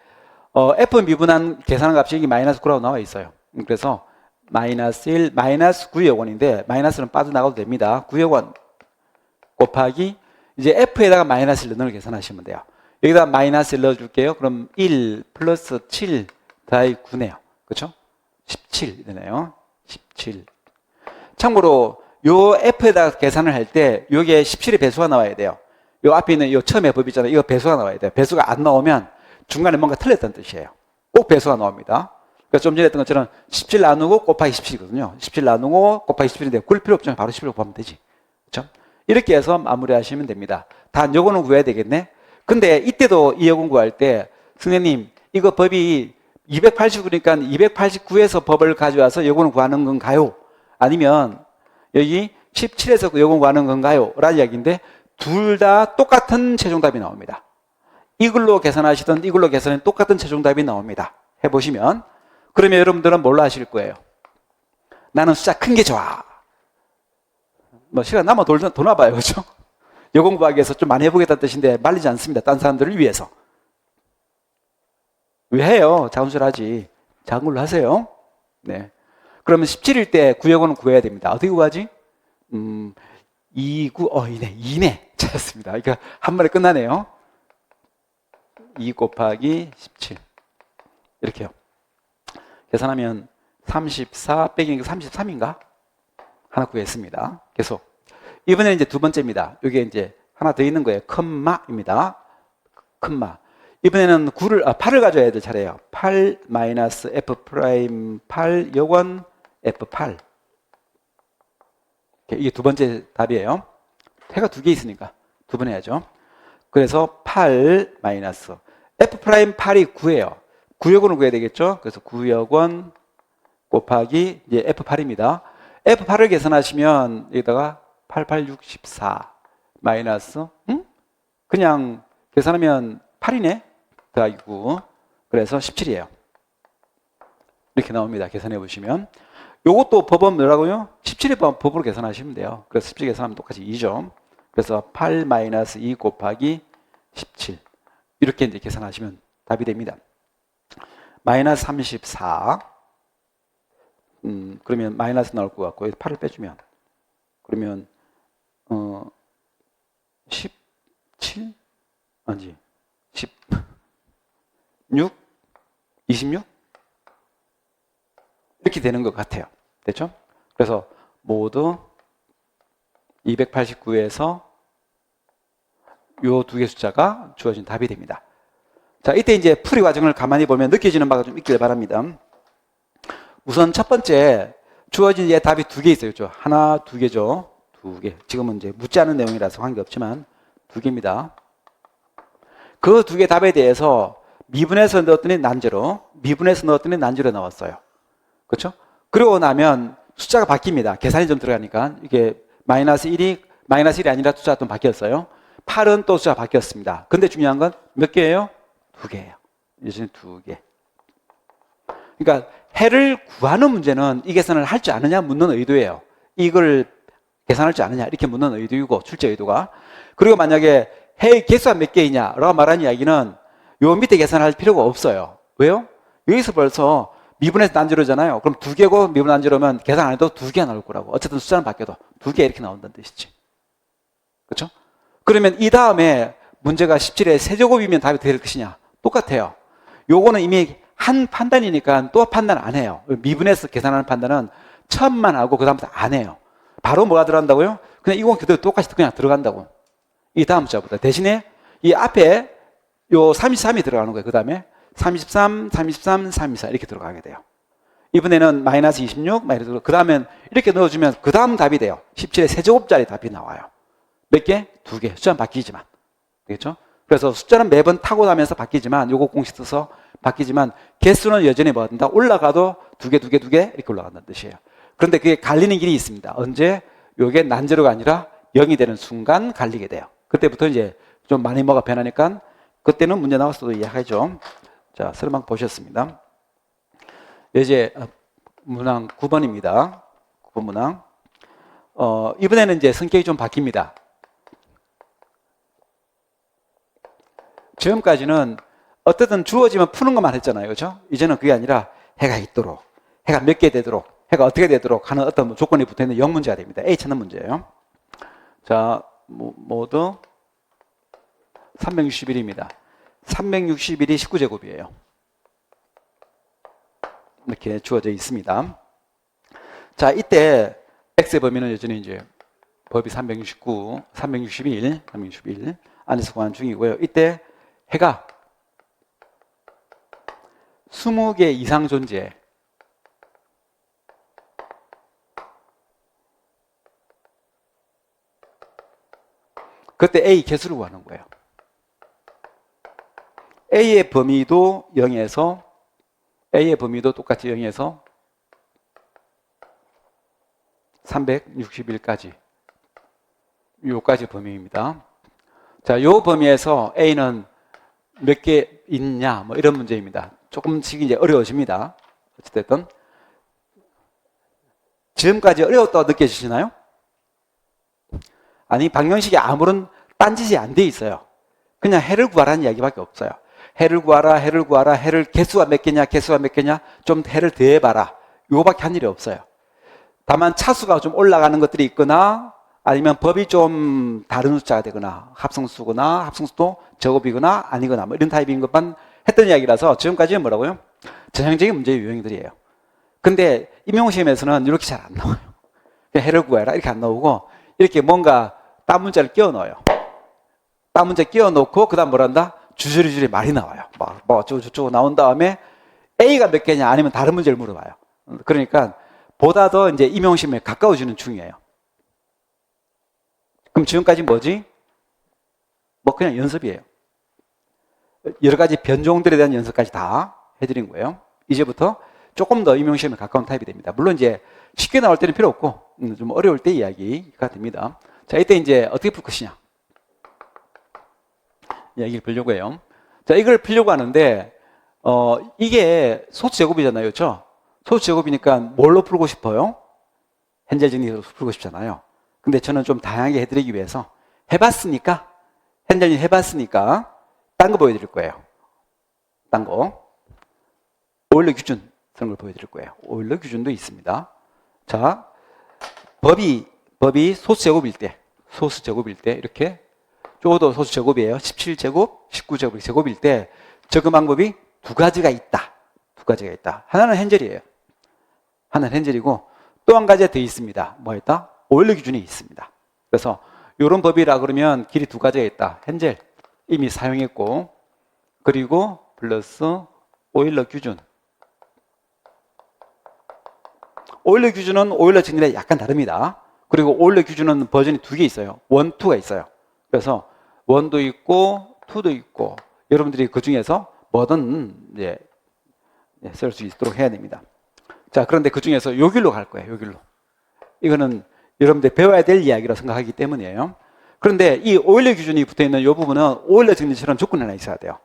f 미분한 계산한 값이 여기 마이너스 9라고 나와 있어요. 그래서 마이너스 1 마이너스 9의 요건인데 마이너스는 빠져나가도 됩니다. 9의 요건 곱하기 이제 f에다가 마이너스를 넣는 걸 계산하시면 돼요. 여기다 마이너스를 넣어줄게요. 그럼 1 플러스 7 더하기 9네요. 그렇죠? 17 되네요. 17. 참고로 요 f에다가 계산을 할 때 요게 17의 배수가 나와야 돼요. 요 앞에 있는 요 처음에 법 있잖아요. 이거 배수가 나와야 돼요. 배수가 안 나오면 중간에 뭔가 틀렸다는 뜻이에요. 꼭 배수가 나옵니다. 그러니까 좀 전에 했던 것처럼 17 나누고 곱하기 17이거든요. 17 나누고 곱하기 17인데 굴 필요 없죠. 바로 11로 곱하면 되지. 그렇죠? 이렇게 해서 마무리하시면 됩니다. 단 요거는 구해야 되겠네. 근데 이때도 이 요건 구할 때 선생님 이거 법이 289니까 289에서 법을 가져와서 요거는 구하는 건가요? 아니면 여기 17에서 요건 구하는 건가요? 라는 이야기인데 둘 다 똑같은 최종답이 나옵니다. 이걸로 계산하시던 이걸로 계산하면 똑같은 최종답이 나옵니다. 해보시면 그러면 여러분들은 뭘로 하실 거예요? 나는 숫자 큰 게 좋아. 뭐 시간 남아 도나봐요. 그렇죠? 요건 구하기 위해서 좀 많이 해보겠다는 뜻인데 말리지 않습니다. 딴 사람들을 위해서. 왜 해요? 작은 술 하지. 작은 걸로 하세요. 네. 그러면 17일 때 구역원은 구해야 됩니다. 어떻게 구하지? 2, 9, 이네. 찾았습니다. 그러니까 한 번에 끝나네요. 2 곱하기 17. 이렇게요. 계산하면 34 빼기 33인가? 하나 구했습니다. 계속. 이번에는 이제 두 번째입니다. 여기에 이제 하나 더 있는 거예요. 컴마입니다. 컴마. 이번에는 8을 가져야 될 차례예요. 8 마이너스 F 프라임 8 요건 F8. 이게 두 번째 답이에요. 해가 두 개 있으니까 두 번 해야죠. 그래서 8 마이너스 F 프라임 8이 9예요. 구역원을 구해야 되겠죠. 그래서 구역원 곱하기 이제 F8입니다. F8을 계산하시면 여기다가 8864 마이너스 그냥 계산하면 8이네. 더하기 9. 그래서 17이에요. 이렇게 나옵니다. 계산해 보시면. 요것도 법은 뭐라고요? 17의 법으로 계산하시면 돼요. 그래서 17 계산하면 똑같이 2죠. 그래서 8 마이너스 2 곱하기 17. 이렇게 이제 계산하시면 답이 됩니다. 마이너스 34. 그러면 마이너스 나올 것 같고, 8을 빼주면. 그러면, 17? 아니지. 16? 26? 이렇게 되는 것 같아요. 됐죠? 그래서 모두 289에서 요 두 개 숫자가 주어진 답이 됩니다. 자, 이때 이제 풀이 과정을 가만히 보면 느껴지는 바가 좀 있길 바랍니다. 우선 첫 번째 주어진 이제 답이 두 개 있어요. 그렇죠? 하나, 두 개죠. 두 개. 지금은 이제 묻지 않은 내용이라서 관계없지만 두 개입니다. 그 두 개 답에 대해서 미분해서 넣었더니 난제로, 미분해서 넣었더니 난제로 나왔어요. 그렇죠? 그러고 나면 숫자가 바뀝니다. 계산이 좀 들어가니까 이게 마이너스 1이 아니라 숫자가 좀 바뀌었어요. 8은 또 숫자가 바뀌었습니다. 근데 중요한 건 몇 개예요? 두 개예요. 여전히 두 개. 그러니까 해를 구하는 문제는 이 계산을 할 줄 아느냐 묻는 의도예요. 이걸 계산할 줄 아느냐 이렇게 묻는 의도이고 출제 의도가. 그리고 만약에 해의 개수가 몇 개이냐라고 말하는 이야기는 요 밑에 계산할 필요가 없어요. 왜요? 여기서 벌써 미분해서 난제로잖아요. 그럼 두 개고 미분 난제로면 계산 안 해도 두 개 나올 거라고. 어쨌든 숫자는 바뀌어도 두 개 이렇게 나온다는 뜻이지. 그렇죠? 그러면 이 다음에 문제가 17의 세제곱이면 답이 될 것이냐? 똑같아요. 요거는 이미 한 판단이니까 또 판단 안 해요. 미분해서 계산하는 판단은 처음만 하고 그 다음부터 안 해요. 바로 뭐가 들어간다고요? 그냥 이건 그대로 똑같이 그냥 들어간다고. 이 다음 숫자보다. 대신에 이 앞에 요 33이 들어가는 거예요. 그 다음에 33, 33, 34 이렇게 들어가게 돼요. 이번에는 마이너스 26, 마이너스 그 다음엔 이렇게 넣어주면 그 다음 답이 돼요. 17의 세제곱짜리 답이 나와요. 몇 개? 두 개. 숫자는 바뀌지만. 되겠죠? 그래서 숫자는 매번 타고 나면서 바뀌지만 요거 공식 써서 바뀌지만 개수는 여전히 뭐 된다? 올라가도 두 개 이렇게 올라간다는 뜻이에요. 그런데 그게 갈리는 길이 있습니다. 언제? 요게 난제로가 아니라 0이 되는 순간 갈리게 돼요. 그때부터 이제 좀 많이 뭐가 변하니까 그때는 문제 나왔어도 이해하죠. 자, 설명 보셨습니다. 이제 문항 9번입니다. 9번 문항. 이번에는 이제 성격이 좀 바뀝니다. 지금까지는 어떻든 주어지면 푸는 것만 했잖아요. 그렇죠? 이제는 그게 아니라 해가 있도록, 해가 몇 개 되도록, 해가 어떻게 되도록 하는 어떤 조건이 붙어있는 0문제가 됩니다. A 찾는 문제예요. 자, 모두 361입니다. 361이 19제곱이에요. 이렇게 주어져 있습니다. 자, 이때 X의 범위는 여전히 이제 법이 369, 361 안에서 구하는 중이고요. 이때 해가 20개 이상 존재해. 그때 A 개수를 구하는 거예요. A의 범위도 0에서 A의 범위도 똑같이 0에서 361까지 요까지 범위입니다. 자, 요 범위에서 A는 몇 개 있냐 뭐 이런 문제입니다. 조금씩 이제 어려워집니다. 어쨌든 지금까지 어려웠다고 느껴지시나요? 아니, 방정식이 아무런 딴짓이 안 돼 있어요. 그냥 해를 구하라는 이야기밖에 없어요. 해를 구하라, 해를 구하라, 해를 개수가 몇 개냐, 개수가 몇 개냐, 좀 해를 더해봐라. 요거밖에 한 일이 없어요. 다만 차수가 좀 올라가는 것들이 있거나 아니면 법이 좀 다른 숫자가 되거나 합성수거나 합성수도 제곱이거나 아니거나 뭐 이런 타입인 것만 했던 이야기라서 지금까지는 뭐라고요? 전형적인 문제 유형들이에요. 근데 임용시험에서는 이렇게 잘 안 나와요. 그냥 해를 구해라 이렇게 안 나오고 이렇게 뭔가 딴 문자를 끼워 넣어요. 딴 문자 끼워 넣고 그 다음 뭘 한다? 주저리주저리 말이 나와요. 뭐 어쩌고 나온 다음에 A가 몇 개냐 아니면 다른 문제를 물어봐요. 그러니까 보다 더 이제 임용시험에 가까워지는 중이에요. 그럼 지금까지 뭐지? 뭐 그냥 연습이에요. 여러 가지 변종들에 대한 연습까지 다 해드린 거예요. 이제부터 조금 더 임용시험에 가까운 타입이 됩니다. 물론 이제 쉽게 나올 때는 필요 없고 좀 어려울 때 이야기가 됩니다. 자, 이때 이제 어떻게 풀 것이냐 이야기를 풀려고 해요. 자, 이걸 풀려고 하는데 이게 소수 제곱이잖아요, 그렇죠? 소수 제곱이니까 뭘로 풀고 싶어요? 헨젤 정리로 풀고 싶잖아요. 근데 저는 좀 다양하게 해드리기 위해서 해봤으니까 헨젤 정리 해봤으니까 딴 거 보여드릴 거예요. 딴 거. 오일러 기준 그런 걸 보여드릴 거예요. 오일러 기준도 있습니다. 자, 법이 소수 제곱일 때 이렇게 쪼도 소수 제곱이에요. 17제곱, 19제곱 제곱일 때 적용 방법이 두 가지가 있다. 하나는 헨젤이에요. 하나는 헨젤이고 또 한 가지가 더 있습니다. 뭐 있다? 오일러 기준이 있습니다. 그래서 이런 법이라 그러면 길이 두 가지가 있다. 헨젤 이미 사용했고 그리고 플러스 오일러 기준. 오일러 기준은 오일러 정리랑 약간 다릅니다. 그리고 오일러 기준은 버전이 두 개 있어요. 1, 2가 있어요. 그래서 1도 있고 2도 있고 여러분들이 그 중에서 뭐든 이제 쓸 수 있도록 해야 됩니다. 자, 그런데 그 중에서 요 길로 갈 거예요. 요 길로. 이거는 여러분들 배워야 될 이야기라고 생각하기 때문이에요. 그런데 이 오일러 기준이 붙어 있는 이 부분은 오일러 정리처럼 조건이 하나 있어야 돼요.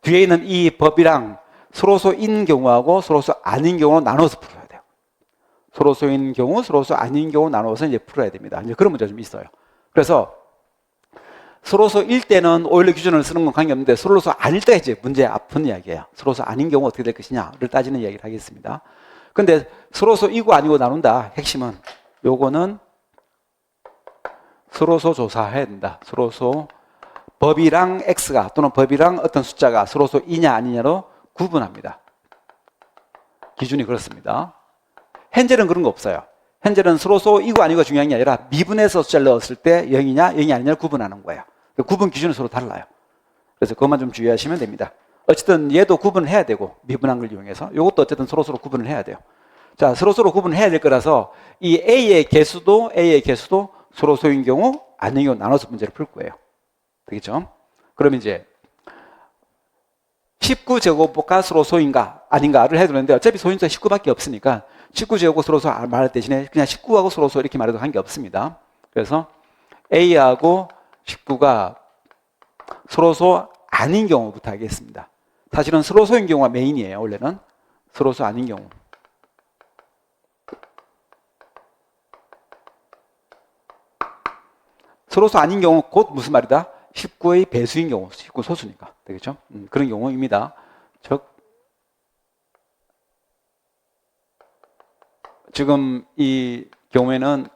뒤에 있는 이 법이랑 서로소인 경우하고 서로소 아닌 경우로 나눠서 풀어야 돼요. 서로소인 경우, 서로소 아닌 경우 나눠서 이제 풀어야 됩니다. 이제 그런 문제가 좀 있어요. 그래서 서로소일 때는 오일러 기준을 쓰는 건 관계없는데 서로소 아닐 때 이제 문제 아픈 이야기예요. 서로소 아닌 경우 어떻게 될 것이냐를 따지는 이야기를 하겠습니다. 근데 서로소이고 아니고 나눈다. 핵심은 요거는 서로소 조사해야 된다. 서로소 법이랑 X가 또는 법이랑 어떤 숫자가 서로소이냐 아니냐로 구분합니다. 기준이 그렇습니다. 헨젤은 그런 거 없어요. 헨젤은 서로소이고 아니고 중요한 게 아니라 미분해서 숫자를 넣었을 때 0이냐 0이 아니냐를 구분하는 거예요. 구분 기준이 서로 달라요. 그래서 그것만 좀 주의하시면 됩니다. 어쨌든 얘도 구분을 해야 되고 미분한 걸 이용해서 이것도 어쨌든 서로서로 구분을 해야 돼요. 자, 서로서로 구분을 해야 될 거라서 이 A의 개수도 서로소인 경우 아닌 경우 나눠서 문제를 풀 거예요. 되겠죠? 그러면 이제 19제곱과 서로소인가 아닌가를 해두는데 어차피 소인수가 19밖에 없으니까 19제곱과 서로소 말할 대신에 그냥 19하고 서로소 이렇게 말해도 한 게 없습니다. 그래서 A하고 19가 서로소 아닌 경우부터 하겠습니다. 사실은 서로소인 경우가 메인이에요. 원래는 서로소 아닌 경우. 서로소 아닌 경우 곧 무슨 말이다? 19의 배수인 경우, 19 소수니까 되겠죠? 그런 경우입니다. 즉 지금 이 경우에는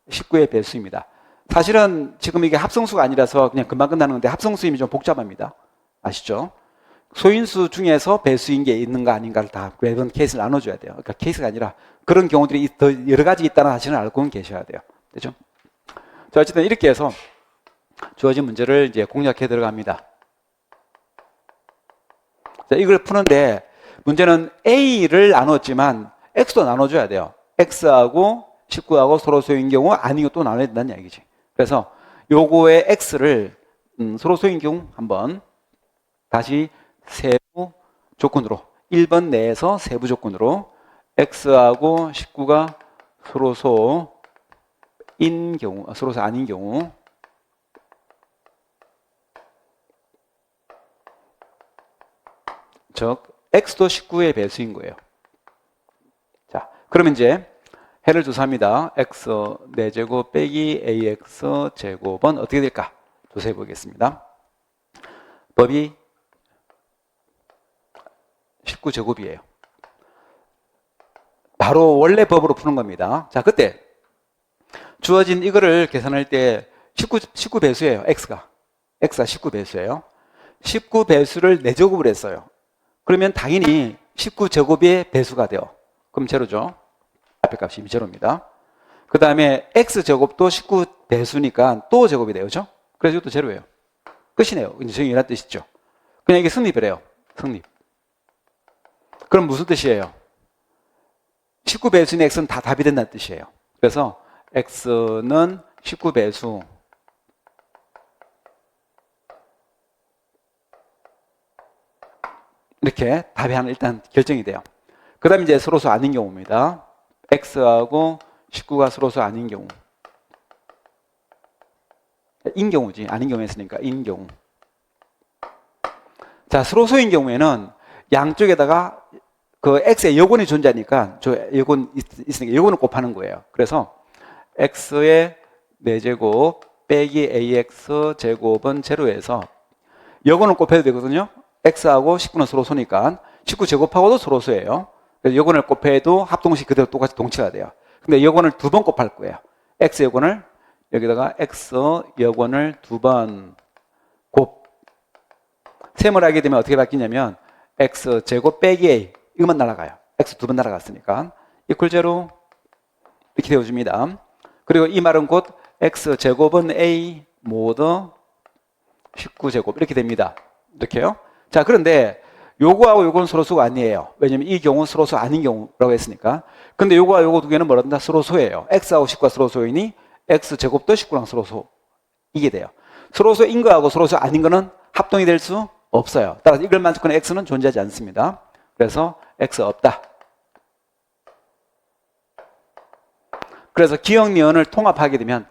19의 배수입니다. 사실은 지금 이게 합성수가 아니라서 그냥 금방 끝나는 건데 합성수임이 좀 복잡합니다. 아시죠? 소인수 중에서 배수인 게 있는가 아닌가를 다 매번 케이스를 나눠줘야 돼요. 그러니까 케이스가 아니라 그런 경우들이 더 여러 가지 있다는 사실을 알고 계셔야 돼요. 되죠? 자, 어쨌든 이렇게 해서 주어진 문제를 이제 공략해 들어갑니다. 자, 이걸 푸는데 문제는 A를 나눴지만 X도 나눠줘야 돼요. X하고 19하고 서로 소인 경우 아니고 또 나눠야 된다는 얘기지. 그래서 요거의 X를 서로 소인 경우 한번 다시 세부 조건으로 1번 내에서 세부 조건으로 X하고 19가 서로소인 경우, 서로소 아닌 경우 즉 X도 19의 배수인 거예요. 자, 그러면 이제 해를 조사합니다. X 4제곱 빼기 AX 제곱은 어떻게 될까? 조사해 보겠습니다. 법이 19제곱이에요. 바로 원래 법으로 푸는 겁니다. 자, 그때 주어진 이거를 계산할 때 19배수예요. x가 19배수예요. 19배수를 4제곱을 했어요. 그러면 당연히 19제곱의 배수가 돼요. 그럼 제로죠. 앞에 값이 이미 제로입니다. 그 다음에 x제곱도 19배수니까 또 제곱이 돼요. 그렇죠? 그래서 이것도 제로예요. 끝이네요. 이제 정의란 뜻이죠. 그냥 이게 성립을 해요. 성립. 그럼 무슨 뜻이에요? 19배수인 x는 다 답이 된다는 뜻이에요. 그래서 x는 19배수 이렇게 답이 하나 일단 결정이 돼요. 그 다음에 이제 서로서 아닌 경우입니다. x하고 19가 서로서 아닌 경우. 인 경우지. 아닌 경우 했으니까 인 경우. 자, 서로소인 경우에는 양쪽에다가 그 x의 여군이 존재하니까 저 여군 있으니까 여군을 곱하는 거예요. 그래서 x의 4제곱 빼기 ax 제곱은 제로에서 여군을 곱해도 되거든요. x하고 19는 서로소니까 19 제곱하고도 서로소예요. 그래서 여군을 곱해도 합동식 그대로 똑같이 동치가 돼요. 근데 여군을 2번 곱할 거예요. x 여군을 여기다가 x 여군을 2번 곱 셈을 하게 되면 어떻게 바뀌냐면 x 제곱 빼기 a 이것만 날아가요. x 2번 날아갔으니까 이퀄 제로 이렇게 되어줍니다. 그리고 이 말은 곧 x 제곱은 a 모두 19제곱 이렇게 됩니다. 이렇게요. 자, 그런데 요거하고 요거는 서로소가 아니에요. 왜냐면 이 경우는 서로소 아닌 경우라고 했으니까. 근데 요거와 요거 두 개는 뭐란다? 서로소예요. x하고 19가 서로소이니 x 제곱도 19랑 서로소 이게 돼요. 서로소인 거하고 서로소 아닌 거는 합동이 될 수 없어요. 따라서 이걸 만족하는 x는 존재하지 않습니다. 그래서 x 없다. 그래서 기억니은을 통합하게 되면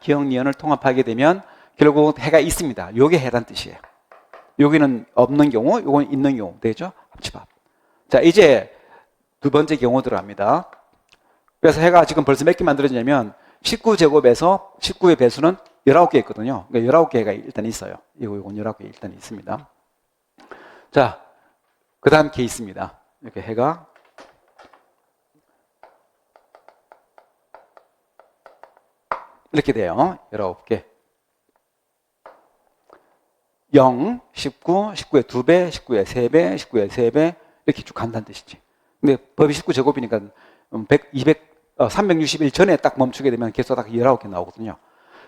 결국 해가 있습니다. 요게 해란 뜻이에요. 여기는 없는 경우, 요건 있는 경우 되죠? 합집합. 자, 이제 두 번째 경우 들어갑니다. 그래서 해가 지금 벌써 몇 개 만들어지냐면 19제곱에서 19의 배수는 19개 있거든요. 그러니까 19개가 일단 있어요. 이건 19개 일단 있습니다. 자, 그 다음 케이스입니다. 이렇게 해가 이렇게 돼요. 19개. 0, 19, 19의 2배, 19의 3배, 19의 3배 이렇게 쭉 간다는 뜻이지. 근데 법이 19제곱이니까 361 전에 딱 멈추게 되면 개수가 딱 19개 나오거든요.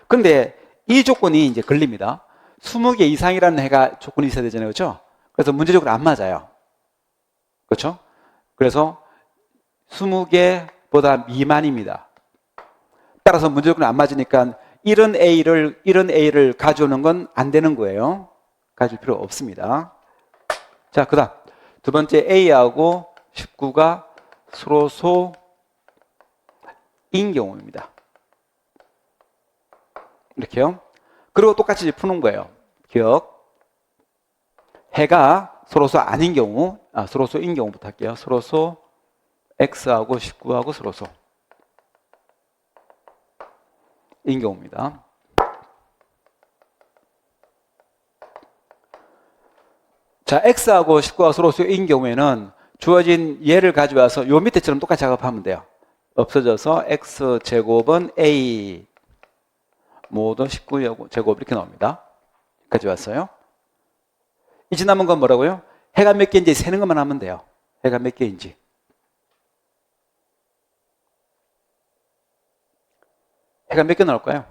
근데 이 조건이 이제 걸립니다. 20개 이상이라는 해가 조건이 있어야 되잖아요. 그렇죠? 그래서 문제적으로 안 맞아요. 그렇죠? 그래서 20개보다 미만입니다. 따라서 문제적으로 안 맞으니까 이런 A를 가져오는 건 안 되는 거예요. 가질 필요 없습니다. 자, 그 다음 두 번째 A하고 19가 서로소인 경우입니다. 이렇게요. 그리고 똑같이 푸는 거예요. 기억. 해가 서로소 아닌 경우, 서로소인 경우부터 할게요. 서로소 X하고 19하고 서로소 인 경우입니다. 자, X하고 19가 서로소인 경우에는 주어진 얘를 가져와서 요 밑에처럼 똑같이 작업하면 돼요. 없어져서 X제곱은 A 모두 19제곱 이렇게 나옵니다. 여기까지 왔어요. 이제 남은 건 뭐라고요? 해가 몇 개인지 세는 것만 하면 돼요. 해가 몇 개인지. 해가 몇 개 나올까요?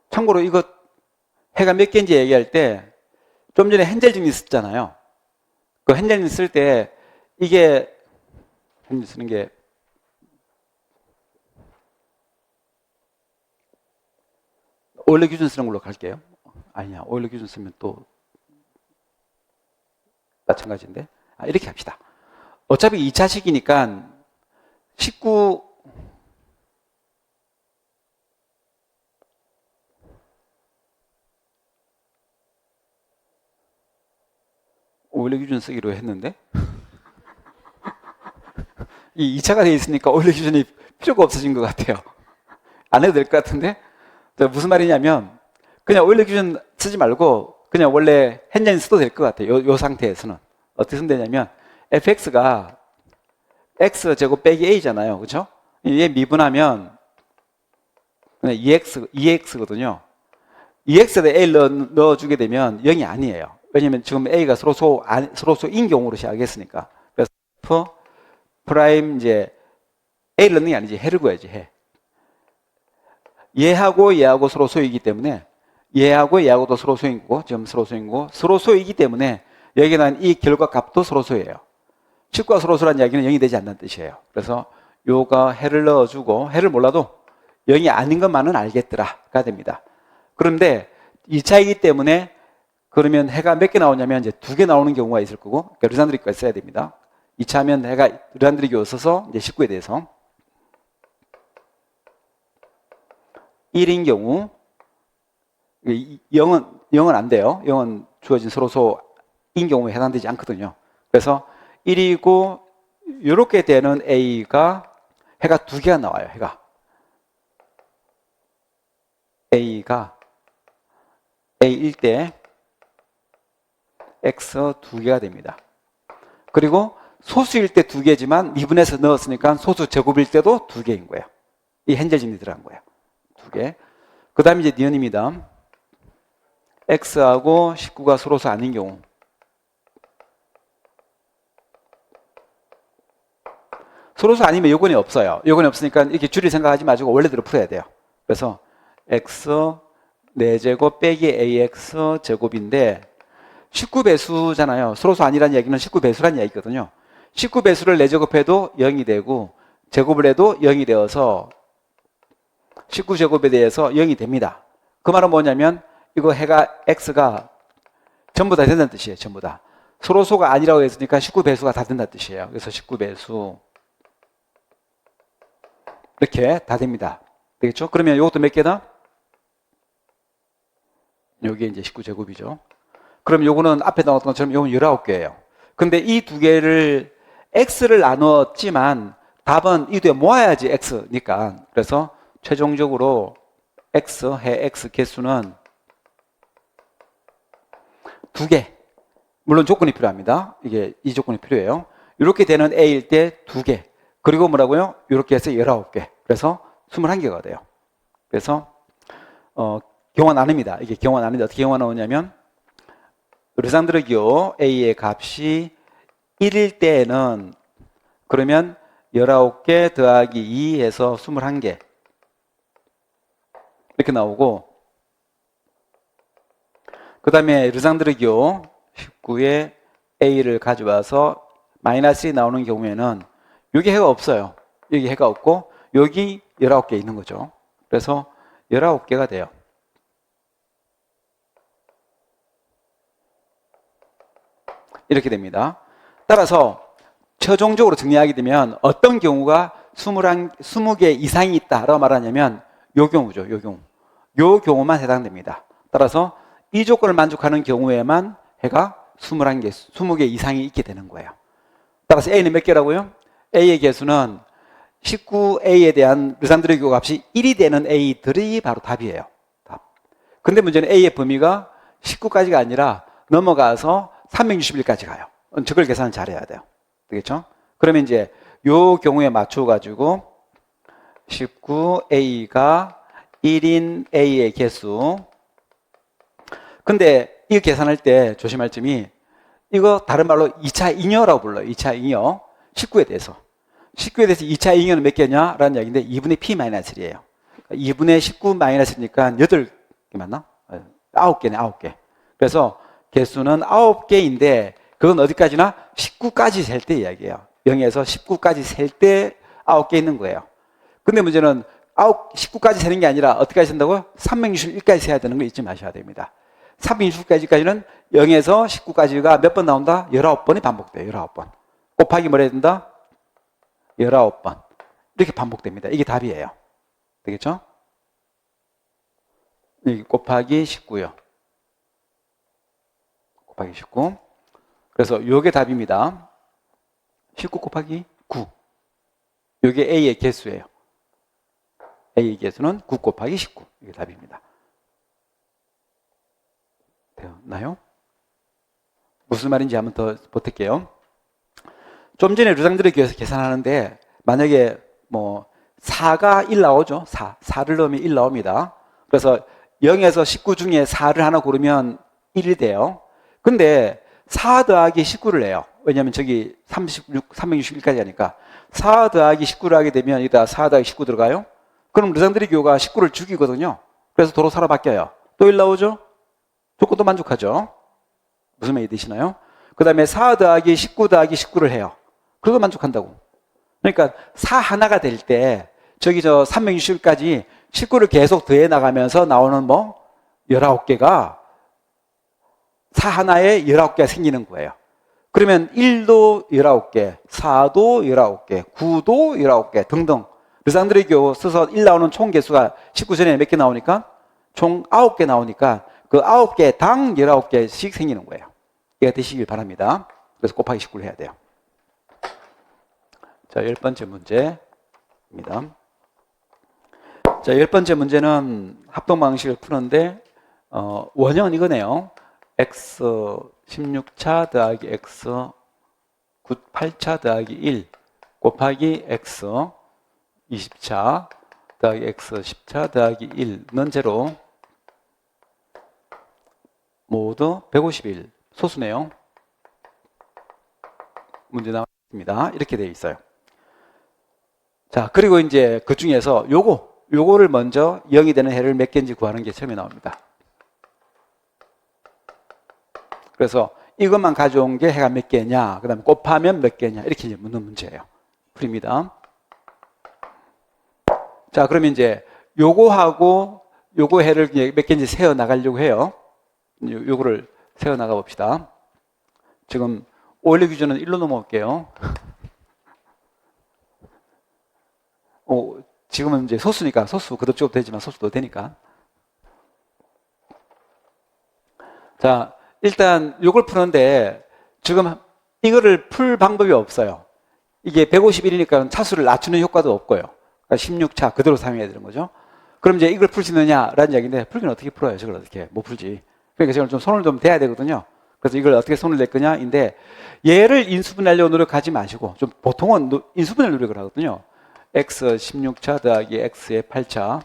참고로 이거 해가 몇 개인지 얘기할 때 좀 전에 헨젤 정리 썼잖아요. 그 헨젤 정리 쓸 때 이게 헨젤 쓰는 게 오일러 기준 쓰는 걸로 갈게요. 아니야, 오일러 기준 쓰면 또 마찬가지인데. 이렇게 합시다. 어차피 2차식이니까 19 오일러 기준 쓰기로 했는데 이 2차가 되어 있으니까 오일러 기준이 필요가 없어진 것 같아요. 안 해도 될 것 같은데 무슨 말이냐면 그냥 오일러 기준 쓰지 말고 그냥 원래 헨젤 써도 될 것 같아요. 요 상태에서는 어떻게 쓰면 되냐면 fx가 x제곱 빼기 a잖아요. 그렇죠? 얘 미분하면 그냥 2x거든요. 2x에다 a를 넣어주게 되면 0이 아니에요. 왜냐면 지금 a가 서로소인 경우로 시작했으니까. 그래서 f 프라임 이제 a를 넣는 게 아니지. 해를 구해야지. 해. 얘하고 서로 소이기 때문에 얘하고도 서로 소이고 지금 서로 소이고 서로 소이기 때문에 여기는 이 결과 값도 서로 소예요. 10과 서로 소라는 이야기는 0이 되지 않는 뜻이에요. 그래서 요가 해를 넣어주고 해를 몰라도 0이 아닌 것만은 알겠더라가 됩니다. 그런데 2차이기 때문에 그러면 해가 몇 개 나오냐면 이제 2개 나오는 경우가 있을 거고 그러니까 르산드리기가 있어야 됩니다. 2차면 해가 르산드리기가 없어서 이제 19에 대해서 1인 경우 0은 안 돼요. 0은 주어진 서로소인 경우에 해당되지 않거든요. 그래서 1이고 이렇게 되는 A가 해가 2개가 나와요. A가 A일 때 X 2개가 됩니다. 그리고 소수일 때 2개지만 미분해서 넣었으니까 소수 제곱일 때도 2개인 거예요. 이 헨젤진이 들어간 거예요. 2개. 그 다음에 이제 니은입니다. X하고 19가 서로소 아닌 경우. 서로소 아니면 요건이 없어요. 요건이 없으니까 이렇게 줄일 생각하지 마시고 원래대로 풀어야 돼요. 그래서 X 4제곱 빼기 AX 제곱인데 19배수잖아요. 서로소 아니라는 얘기는 19배수라는 얘기거든요. 19배수를 4제곱해도 0이 되고 제곱을 해도 0이 되어서 19제곱에 대해서 0이 됩니다. 그 말은 뭐냐면 이거 해가 X가 전부 다 된다는 뜻이에요. 전부 다. 서로소가 아니라고 했으니까 19배수가 다 된다는 뜻이에요. 그래서 19배수 이렇게 다 됩니다. 되겠죠? 그러면 이것도 몇 개다? 여기 이제 19제곱이죠. 그럼 요거는 앞에 나왔던 것처럼 요건 19개예요. 근데 이 두 개를 X를 나눴지만 답은 이 두 개 모아야지 X니까. 그래서 최종적으로 해 X 개수는 2개. 물론 조건이 필요합니다. 이 조건이 필요해요. 이렇게 되는 A일 때 2개. 그리고 뭐라고요? 이렇게 해서 19개. 그래서 21개가 돼요. 그래서 경화 나눕니다. 이게 경화 나누는데 어떻게 경화 나오냐면 르산드르기호 A의 값이 1일 때에는 그러면 19개 더하기 2 해서 21개 이렇게 나오고 그 다음에 르산드르기호 19에 A를 가져와서 마이너스 1이 나오는 경우에는 여기 해가 없어요. 여기 해가 없고 여기 19개 있는 거죠. 그래서 19개가 돼요. 이렇게 됩니다. 따라서 최종적으로 정리하게 되면 어떤 경우가 20개 이상이 있다라고 말하냐면 요 경우죠. 요 경우만 해당됩니다. 따라서 이 조건을 만족하는 경우에만 해가 20개 이상이 있게 되는 거예요. 따라서 A는 몇 개라고요? A의 개수는 19A에 대한 르산드르기호 값이 1이 되는 A들이 바로 답이에요. 답. 근데 문제는 A의 범위가 19까지가 아니라 넘어가서 361까지 가요. 저걸 계산을 잘해야 돼요. 되겠죠? 그러면 이제 요 경우에 맞춰가지고 19A가 1인 A의 개수. 근데 이거 계산할 때 조심할 점이 이거 다른 말로 2차 잉여라고 불러요. 2차 잉여. 19에 대해서. 19에 대해서 2차 잉여는 몇 개냐라는 이야기인데 2분의 P-1이에요. 2분의 19-1이니까 8개 맞나? 9개네, 9개. 그래서 개수는 9개인데 그건 어디까지나 19까지 셀 때 이야기예요. 0에서 19까지 셀 때 9개 있는 거예요. 근데 문제는 19까지 세는 게 아니라 어디까지 센다고요? 361까지 세야 되는 거 잊지 마셔야 됩니다. 361까지는 0에서 19까지가 몇 번 나온다? 19번이 반복돼요. 19번. 곱하기 뭘 해야 된다? 19번. 이렇게 반복됩니다. 이게 답이에요. 되겠죠? 여기 곱하기 19요. 곱하기 19. 그래서 요게 답입니다. 19 곱하기 9. 요게 A의 개수예요. A의 개수는 9 곱하기 19. 이게 답입니다. 되었나요? 무슨 말인지 한번 더 보탤게요. 좀 전에 루상들의 교에서 계산하는데 만약에 뭐 4가 1 나오죠. 4를 넣으면 1 나옵니다. 그래서 0에서 19 중에 4를 하나 고르면 1이 돼요. 근데 4 더하기 19를 해요. 왜냐하면 저기 361까지 하니까 4 더하기 19를 하게 되면 여기다 4 더하기 19 들어가요. 그럼 르상드리 교가 19를 죽이거든요. 그래서 도로 살아 바뀌어요. 또 1 나오죠? 조건도 만족하죠? 무슨 말이 되시나요? 그 다음에 4 더하기 19 더하기 19를 해요. 그거 만족한다고. 그러니까 4 하나가 될 때 저기 저 360까지 19를 계속 더해 나가면서 나오는 뭐 19개가 4 하나에 19개가 생기는 거예요. 그러면 1도 19개, 4도 19개, 9도 19개 등등. 르상드리 교 써서 1 나오는 총 개수가 19 전에 몇 개 나오니까? 총 9개 나오니까 그 9개당 19개씩 생기는 거예요. 이해가 되시길 바랍니다. 그래서 곱하기 19를 해야 돼요. 자, 10번째 문제입니다. 자, 10번째 문제는 합동 방식을 푸는데 원형은 이거네요. x 16차 더하기 x 8차 더하기 1 곱하기 x 20차 더하기 x 10차 더하기 1는 제로 모두 151 소수네요. 문제 나왔습니다. 이렇게 되어 있어요. 자, 그리고 이제 그 중에서 요거를 먼저 0이 되는 해를 몇 개인지 구하는 게 처음에 나옵니다. 그래서 이것만 가져온 게 해가 몇 개냐, 그 다음에 곱하면 몇 개냐, 이렇게 이제 묻는 문제예요. 풀입니다. 자, 그러면 이제 요거하고 요거 해를 몇 개인지 세어 나가려고 해요. 요거를 세어 나가 봅시다. 지금 오일리 기준은 1로 넘어올게요. 지금은 이제 소수니까 소수 그것저것 되지만 소수도 되니까. 자, 일단 요걸 푸는데 지금 이거를 풀 방법이 없어요. 이게 151이니까 차수를 낮추는 효과도 없고요. 그러니까 16차 그대로 사용해야 되는 거죠. 그럼 이제 이걸 풀 수 있느냐라는 이야기인데 풀기는 어떻게 풀어요? 저걸 어떻게 못 풀지. 그러니까 제가 좀 손을 좀 대야 되거든요. 그래서 이걸 어떻게 손을 댈 거냐인데 얘를 인수분해하려고 노력하지 마시고 좀 보통은 인수분해 노력을 하거든요. x 16차 더하기 x의 8차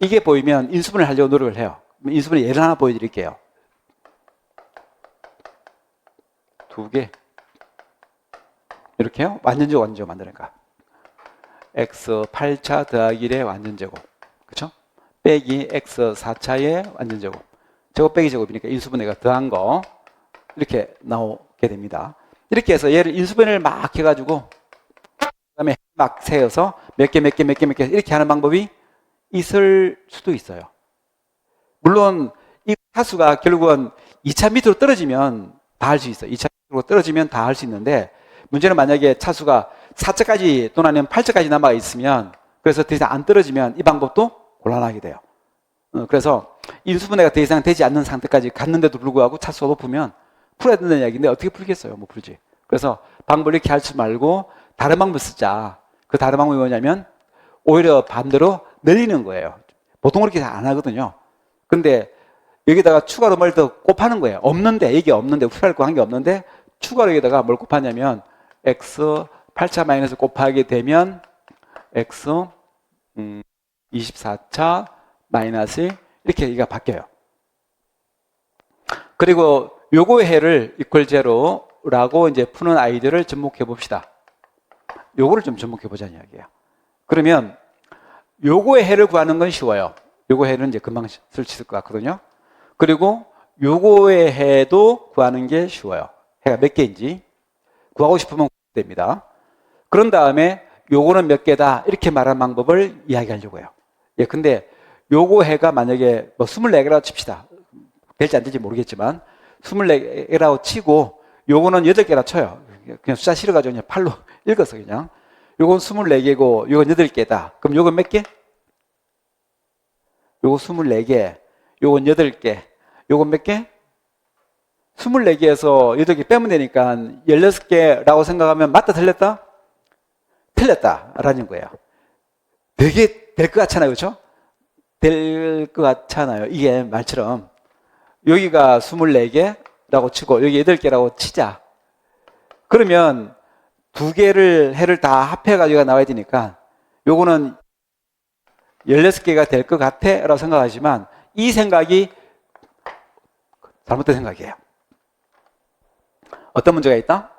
이게 보이면 인수분해를 하려고 노력을 해요. 인수분해 예를 하나 보여드릴게요. 2개 이렇게요. 완전제곱 완전제곱 만드니까 x 8차 더하기 1의 완전제곱 그렇죠? 빼기 x 4차의 완전제곱 제곱 빼기 제곱이니까 인수분해가 더한 거 이렇게 나오게 됩니다. 이렇게 해서 얘를 인수분해를 막 해가지고 그 다음에 막 세어서 몇 개 이렇게 하는 방법이 있을 수도 있어요. 물론 이 차수가 결국은 2차 밑으로 떨어지면 다 할 수 있어요. 2차 밑으로 떨어지면 다 할 수 있는데 문제는 만약에 차수가 4차까지 또는 아니면 8차까지 남아 있으면 그래서 더 이상 안 떨어지면 이 방법도 곤란하게 돼요. 그래서 인수분해가 더 이상 되지 않는 상태까지 갔는데도 불구하고 차수가 높으면 풀어야 된다는 이야기인데 어떻게 풀겠어요? 못 풀지. 그래서 방법을 이렇게 할 줄 말고 다른 방법 쓰자. 그 다른 방법이 뭐냐면 오히려 반대로 늘리는 거예요. 보통 그렇게 안 하거든요. 근데 여기다가 추가로 뭘 더 곱하는 거예요. 없는데, 이게 없는데, 풀할 거 한 게 없는데 추가로 여기다가 뭘 곱하냐면 x 8차 마이너스 곱하게 되면 x 24차 마이너스 이렇게 여기가 바뀌어요. 그리고 요거의 해를 이퀄 제로라고 이제 푸는 아이들을 접목해 봅시다. 요거를 좀 접목해 보자는 이야기예요. 그러면 요거의 해를 구하는 건 쉬워요. 요거 해는 이제 금방 쓸 수 있을 것 같거든요. 그리고 요거의 해도 구하는 게 쉬워요. 해가 몇 개인지 구하고 싶으면 됩니다. 그런 다음에 요거는 몇 개다 이렇게 말하는 방법을 이야기하려고 해요. 예, 근데 요거 해가 만약에 뭐 24개라고 칩시다. 될지 안 될지 모르겠지만 24개라고 치고 요거는 8개라 쳐요. 그냥 숫자 실어가지고 그냥 팔로 읽어서 그냥 요건 24개고 요건 8개다. 그럼 요건 몇 개? 요거 24개, 요건 8개, 요건 몇 개? 24개에서 8개 빼면 되니까 16개라고 생각하면 맞다 틀렸다? 틀렸다 라는 거예요. 되게 될 것 같잖아요. 그렇죠? 될 것 같잖아요. 이게 말처럼 여기가 24개라고 치고 여기 8개라고 치자. 그러면 두 개를 해를 다 합해가지고 나와야 되니까 요거는 16개가 될 것 같아 라고 생각하지만 이 생각이 잘못된 생각이에요. 어떤 문제가 있다?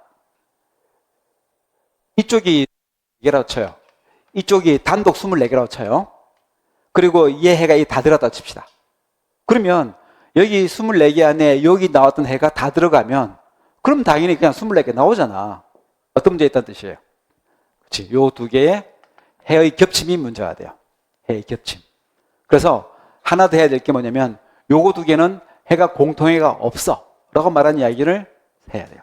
이쪽이 4개라고 쳐요. 이쪽이 단독 24개라고 쳐요. 그리고 얘 해가 다 들어갔다 칩시다. 그러면 여기 24개 안에 여기 나왔던 해가 다 들어가면 그럼 당연히 그냥 24개 나오잖아. 어떤 문제 있다는 뜻이에요? 그렇지. 요 두 개의 해의 겹침이 문제가 돼요. 해의 겹침. 그래서 하나 더 해야 될 게 뭐냐면 요거 두 개는 해가 공통해가 없어 라고 말하는 이야기를 해야 돼요.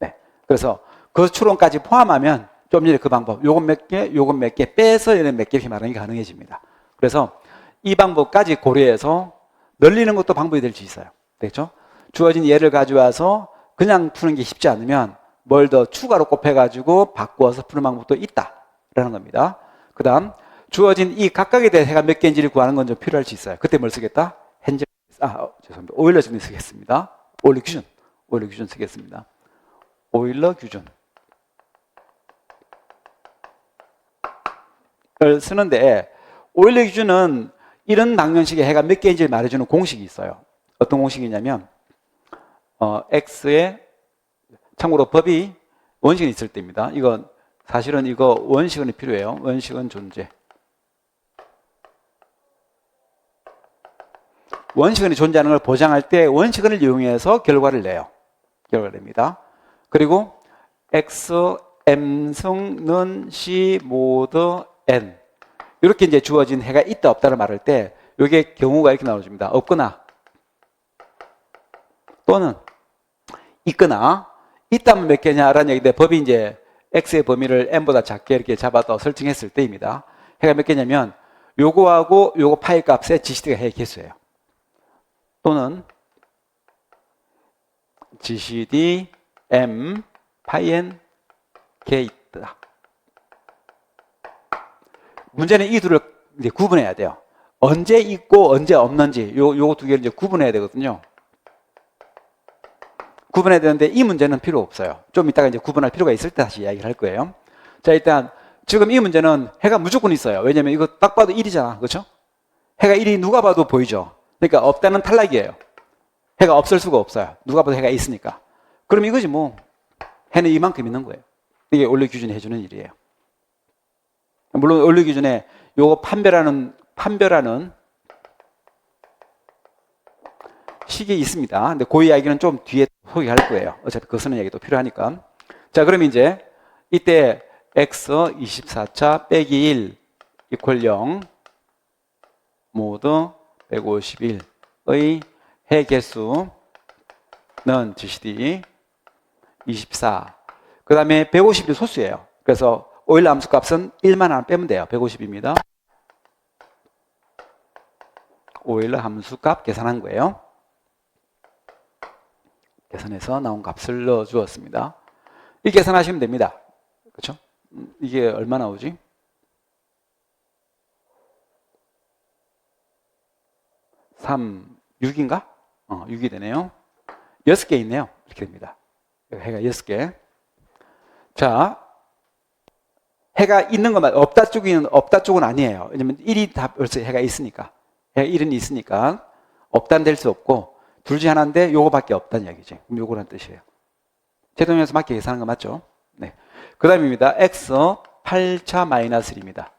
네. 그래서 그 추론까지 포함하면 좀 전에 그 방법, 요건 몇 개, 요건 몇 개 빼서 얘는 몇 개 말하는 게 가능해집니다. 그래서 이 방법까지 고려해서 늘리는 것도 방법이 될 수 있어요. 됐죠? 주어진 예를 가져와서 그냥 푸는 게 쉽지 않으면 뭘 더 추가로 곱해가지고 바꾸어서 푸는 방법도 있다라는 겁니다. 그 다음 주어진 이 각각에 대해 해가 몇 개인지를 구하는 건 좀 필요할 수 있어요. 그때 뭘 쓰겠다? 죄송합니다. 오일러 정리 쓰겠습니다. 오일러 규준 쓰겠습니다. 오일러 규준을 쓰는데 오일러 규준은 이런 방정식의 해가 몇 개인지를 말해주는 공식이 있어요. 어떤 공식이냐면 x의 참고로 법이 원식은 있을 때입니다. 이건 사실은 이거 원식은 필요해요. 원식은 존재. 원시근이 존재하는 걸 보장할 때 원시근을 이용해서 결과를 내요. 결과를 냅니다. 그리고 x, m승, 는, c, 모드, n 이렇게 이제 주어진 해가 있다 없다를 말할 때 이게 경우가 이렇게 나와줍니다. 없거나 또는 있거나 있다면 몇 개냐라는 얘기인데 법이 이제 x의 범위를 n보다 작게 이렇게 잡아서 설정했을 때입니다. 해가 몇 개냐면 요거하고 요거 파이 값의 GCD가 해의 개수예요. 또는 GCD M 파이 N 개 있다. 문제는 이 둘을 이제 구분해야 돼요. 언제 있고 언제 없는지 요 두 개를 이제 구분해야 되거든요. 구분해야 되는데 이 문제는 필요 없어요. 좀 이따가 이제 구분할 필요가 있을 때 다시 이야기를 할 거예요. 자, 일단 지금 이 문제는 해가 무조건 있어요. 왜냐면 이거 딱 봐도 1이잖아. 그렇죠? 해가 1이 누가 봐도 보이죠. 그러니까 없다는 탈락이에요. 해가 없을 수가 없어요. 누가 봐도 해가 있으니까. 그럼 이거지 뭐. 해는 이만큼 있는 거예요. 이게 원리 기준이 해주는 일이에요. 물론 원리 기준에 요거 판별하는 식이 있습니다. 근데 그 이야기는 좀 뒤에 소개할 거예요. 어차피 그 쓰는 얘기도 필요하니까. 자, 그럼 이제 이때 x 24차 빼기 1 이퀄 0 모두 151의 해 개수는 GCD 24. 그 다음에 150이 소수예요. 그래서 오일러 함수 값은 1만 하나 빼면 돼요. 150입니다. 오일러 함수 값 계산한 거예요. 계산해서 나온 값을 넣어 주었습니다. 이 계산하시면 됩니다. 그렇죠? 이게 얼마 나오지? 3, 6인가? 6이 되네요. 6개 있네요. 이렇게 됩니다. 해가 6개. 자, 해가 있는 것만, 없다 쪽은 아니에요. 왜냐면 1이 다 벌써 해가 있으니까. 해가 1은 있으니까. 없다는 될 수 없고, 둘 중에 하나인데 요거밖에 없다는 이야기지. 그럼 요거란 뜻이에요. 제동에서 맞게 계산한 거 맞죠? 네. 그 다음입니다. x 8차 마이너스 1입니다.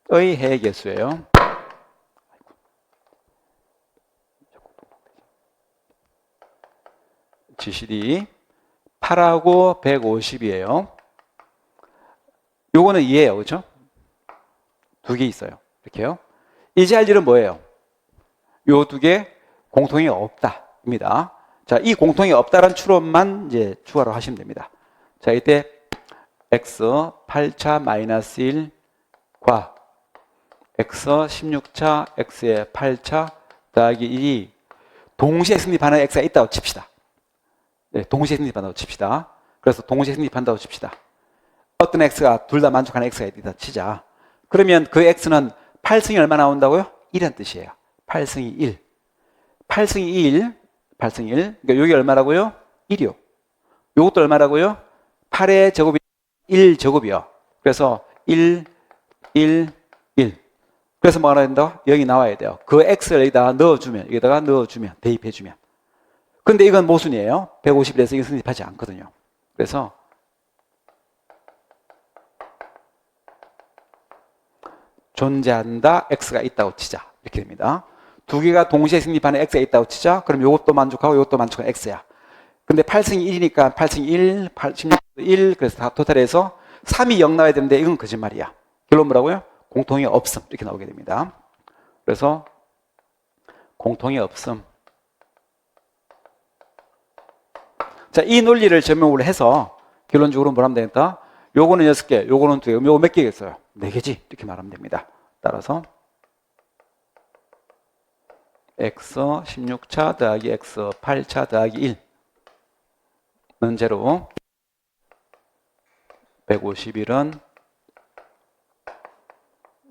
의 해 개수예요. GCD 8하고 150이에요. 요거는 2예요. 그렇죠? 두 개 있어요. 이렇게요. 이제 할 일은 뭐예요? 요 두 개 공통이 없다입니다. 자, 이 공통이 없다라는 추론만 이제 추가로 하시면 됩니다. 자, 이때 x 8차 마이너스 1과 x 16차 x의 8차 더하기 1이 동시에 성립하는 x가 있다고 칩시다. 네, 동시에 성립한다고 칩시다. 그래서 동시에 성립한다고 칩시다. 어떤 x가 둘 다 만족하는 x가 있다 치자. 그러면 그 x는 8승이 얼마 나온다고요? 1이라는 뜻이에요. 8승이 1. 8승이 1. 그러니까 여기 얼마라고요? 1이요. 요것도 얼마라고요? 8의 제곱이 1제곱이요. 그래서 1, 1, 1. 그래서 뭐가 나야 된다? 여기 나와야 돼요. 그 x를 여기다가 넣어주면, 여기다가 넣어주면, 대입해주면. 근데 이건 모순이에요. 150이라서 이거 성립하지 않거든요. 그래서 존재한다, x가 있다고 치자. 이렇게 됩니다. 두 개가 동시에 성립하는 x가 있다고 치자. 그럼 이것도 만족하고 이것도 만족하는 x야. 근데 8승이 1이니까 8승이 1, 16도 1, 그래서 다 토탈해서 3이 0 나와야 되는데 이건 거짓말이야. 결론 뭐라고요? 공통이 없음. 이렇게 나오게 됩니다. 그래서 공통이 없음. 자, 이 논리를 적용을 해서 결론적으로 뭐라 하면 되겠다? 요거는 6개, 요거는 2개, 요거 몇 개겠어요? 4개지. 이렇게 말하면 됩니다. 따라서 x 16차 더하기 x 8차 더하기 1 문제로 151은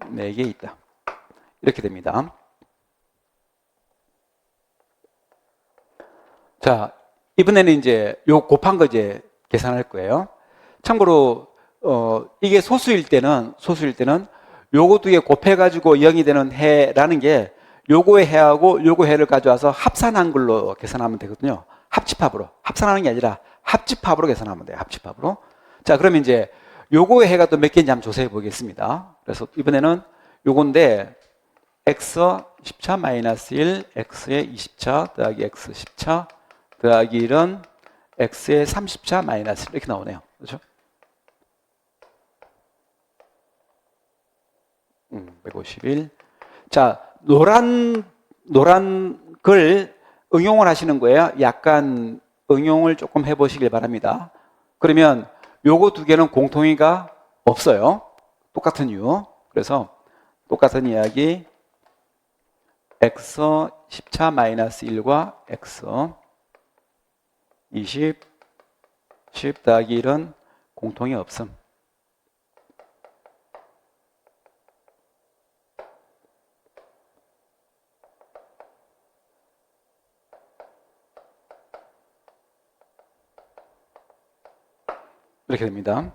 4개 있다. 이렇게 됩니다. 자, 이번에는 이제 요 곱한 거 이제 계산할 거예요. 참고로 이게 소수일 때는 요거 두 개 곱해가지고 0이 되는 해라는 게 요거의 해하고 요거 해를 가져와서 합산한 걸로 계산하면 되거든요. 합집합으로. 합산하는 게 아니라 합집합으로 계산하면 돼요. 합집합으로. 자, 그러면 이제 요거의 해가 또 몇 개인지 한번 조사해 보겠습니다. 그래서 이번에는 요건데 x 10차 마이너스 1, x의 20차 더하기 x 10차 더하기 1은 x의 30차 마이너스 1 이렇게 나오네요. 그렇죠? 151. 자, 노란 글 응용을 하시는 거예요. 약간 응용을 조금 해보시길 바랍니다. 그러면 요거 두 개는 공통이가 없어요. 똑같은 이유. 그래서 똑같은 이야기 x 10차 마이너스 1과 x 20, 10 더하기 1은 공통이 없음. 이렇게 됩니다.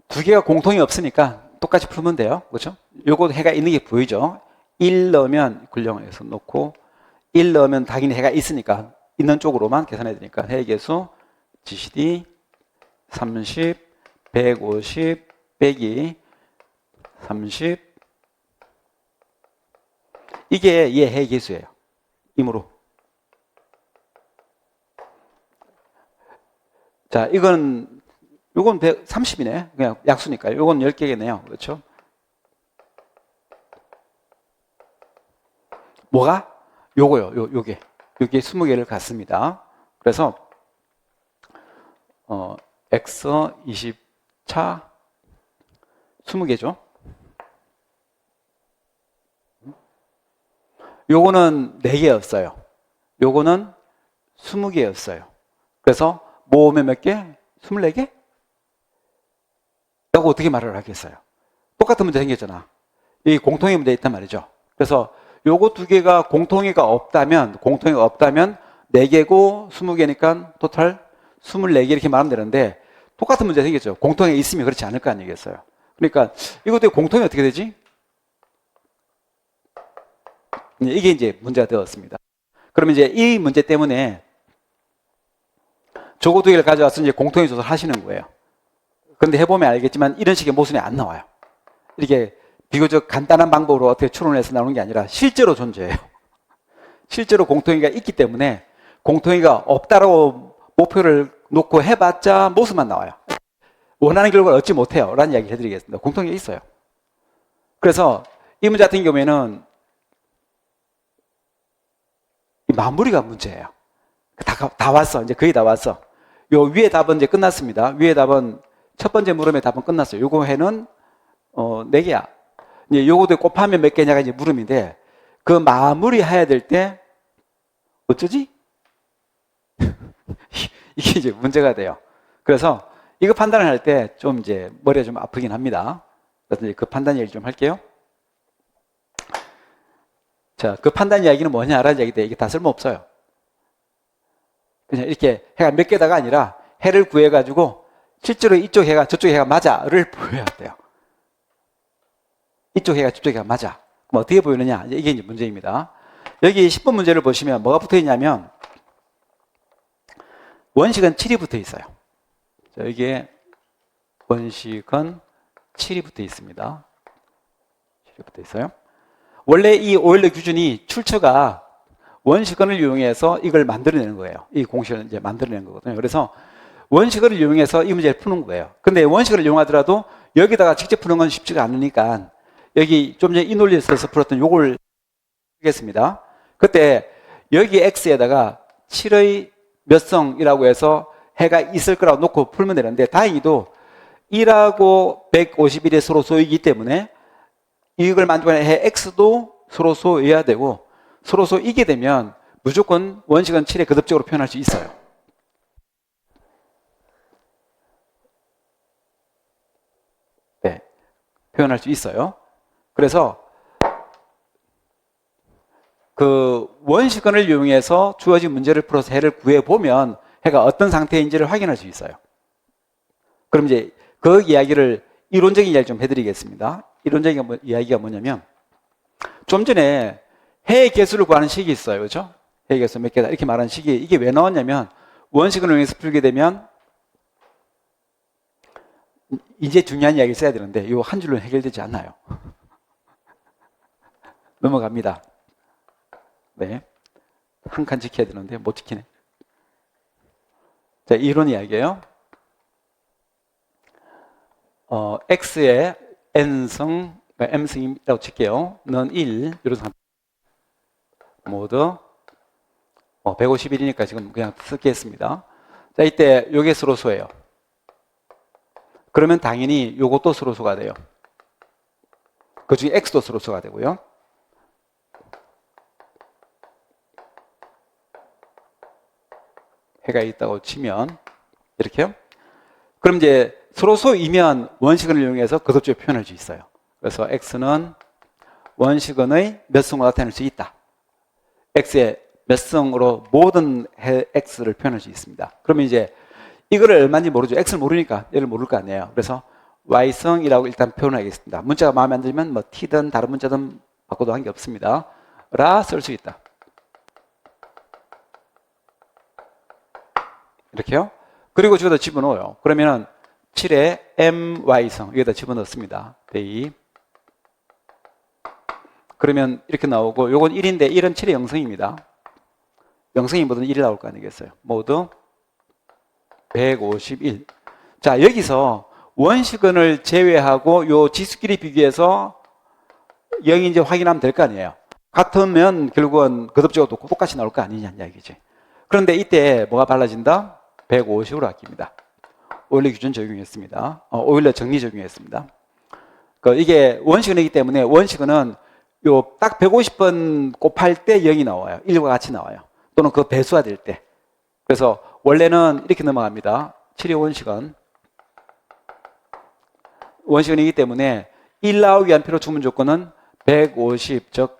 두 개가 공통이 없으니까 똑같이 풀면 돼요. 그렇죠? 요거 해가 있는 게 보이죠? 1 넣으면 굴령에서 놓고 1 넣으면 당연히 해가 있으니까 있는 쪽으로만 계산해야 되니까 해의 개수 GCD 30, 150 빼기 30 이게 얘 해의 개수예요. 임으로. 자, 이건 130이네. 그냥 약수니까요. 이건 10개겠네요. 그렇죠? 뭐가? 요거요. 요게 20개를 갖습니다. 그래서 x 20차 20개죠. 요거는 4개였어요. 요거는 20개였어요. 그래서 모으면 몇 개? 24개? 라고 어떻게 말을 하겠어요? 똑같은 문제 생겼잖아. 이 공통의 문제 있단 말이죠. 그래서 요거 두 개가 공통이가 없다면 4개고 20개니까 토탈 24개 이렇게 말하면 되는데 똑같은 문제 생겼죠. 공통이 있으면 그렇지 않을 거 아니겠어요. 그러니까 이것도 공통이 어떻게 되지? 이게 이제 문제가 되었습니다. 그러면 이제 이 문제 때문에 저거 두 개를 가져와서 이제 공통의 조사를 하시는 거예요. 근데 해보면 알겠지만 이런 식의 모순이 안 나와요. 이렇게 비교적 간단한 방법으로 어떻게 추론해서 나오는 게 아니라 실제로 존재해요. 실제로 공통이가 있기 때문에 공통이가 없다라고 목표를 놓고 해봤자 모순만 나와요. 원하는 결과를 얻지 못해요. 라는 이야기 해드리겠습니다. 공통이가 있어요. 그래서 이 문제 같은 경우에는 이 마무리가 문제예요. 다 왔어. 이제 거의 다 왔어. 요 위에 답은 이제 끝났습니다. 위에 답은 첫 번째 물음의 답은 끝났어요. 요거 해는 4개야. 이제 요거도 곱하면 몇 개냐가 이제 물음인데 그 마무리 해야 될 때 어쩌지? 이게 이제 문제가 돼요. 그래서 이거 판단을 할 때 좀 이제 머리가 좀 아프긴 합니다. 그래서 이제 그 판단 얘기를 좀 할게요. 자, 그 판단 이야기는 뭐냐라는 얘기인데 이게 다 쓸모없어요. 그냥 이렇게 해가 몇 개다가 아니라 해를 구해가지고 실제로 이쪽 해가 저쪽 해가 맞아를 보여야 돼요. 이쪽 해가 저쪽 해가 맞아. 그럼 어떻게 보이느냐? 이게 이제 문제입니다. 여기 10번 문제를 보시면 뭐가 붙어 있냐면 원식은 7이 붙어 있어요. 자, 여기에 원식은 7이 붙어 있습니다. 7이 붙어 있어요. 원래 이 오일러 규준이 출처가 원식원을 이용해서 이걸 만들어내는 거예요. 이 공식을 이제 만들어내는 거거든요. 그래서 원식을 이용해서 이 문제를 푸는 거예요. 근데 원식을 이용하더라도 여기다가 직접 푸는 건 쉽지가 않으니까 여기 좀 전에 이 논리에 써서 풀었던 요걸 하겠습니다. 그때 여기 x에다가 7의 몇 성이라고 해서 해가 있을 거라고 놓고 풀면 되는데 다행히도 1하고 151이 서로 소이기 때문에 이걸 만족하는 해 x도 서로 소여야 되고 서로 소이게 되면 무조건 원식은 7에 거듭적으로 표현할 수 있어요. 네, 표현할 수 있어요. 그래서 그 원식원을 이용해서 주어진 문제를 풀어서 해를 구해보면 해가 어떤 상태인지를 확인할 수 있어요. 그럼 이제 그 이야기를 이론적인 이야기 좀 해드리겠습니다. 이론적인 이야기가 뭐냐면 좀 전에 해의 개수를 구하는 식이 있어요. 그렇죠? 해의 개수 몇 개다 이렇게 말하는 식이 이게 왜 나왔냐면 원식을 이용해서 풀게 되면 이제 중요한 이야기를 써야 되는데 이 한 줄로 해결되지 않아요. 넘어갑니다. 네. 한 칸 지켜야 되는데 못 지키네. 자, 이론 이야기예요. x의 n성, m승이라고 칠게요. 는 1, 이런 상태. 모두 151이니까 지금 그냥 쓰겠습니다. 자, 이때 요게 서로소예요. 그러면 당연히 요것도 서로소가 돼요. 그 중에 x도 서로소가 되고요. 해가 있다고 치면 이렇게요. 그럼 이제 서로소이면 원식원을 이용해서 거듭적으로 표현할 수 있어요. 그래서 x는 원식원의 몇 성으로 나타낼 수 있다. x의 몇 성으로 모든 해 x를 표현할 수 있습니다. 그러면 이제 이거를 얼마인지 모르죠. x를 모르니까 얘를 모를 거 아니에요. 그래서 y성이라고 일단 표현하겠습니다. 문자가 마음에 안 들면 뭐 t든 다른 문자든 바꿔도 한 게 없습니다. 라 쓸 수 있다. 이렇게요. 그리고 저기다 집어넣어요. 그러면은 7에 my성 여기다 집어넣습니다. 대입. 그러면 이렇게 나오고 요건 1인데 1은 7의 영성입니다. 영성이 뭐든 1이 나올 거 아니겠어요. 모두 151. 자, 여기서 원식원을 제외하고 요 지수끼리 비교해서 0인지 확인하면 될 거 아니에요. 같으면 결국은 거듭적으로 똑같이 나올 거 아니냐는 이야기지. 그런데 이때 뭐가 달라진다? 150으로 바뀝니다. 오일러 규준 적용했습니다. 오일러 정리 적용했습니다. 이게 원식원이기 때문에 원식원은 요 딱 150번 곱할 때 0이 나와요. 1과 같이 나와요. 또는 그 배수가 될 때. 그래서 원래는 이렇게 넘어갑니다. 7의 원식은 원식원이기 때문에 1 나오기 위한 필요 주문 조건은 150, 즉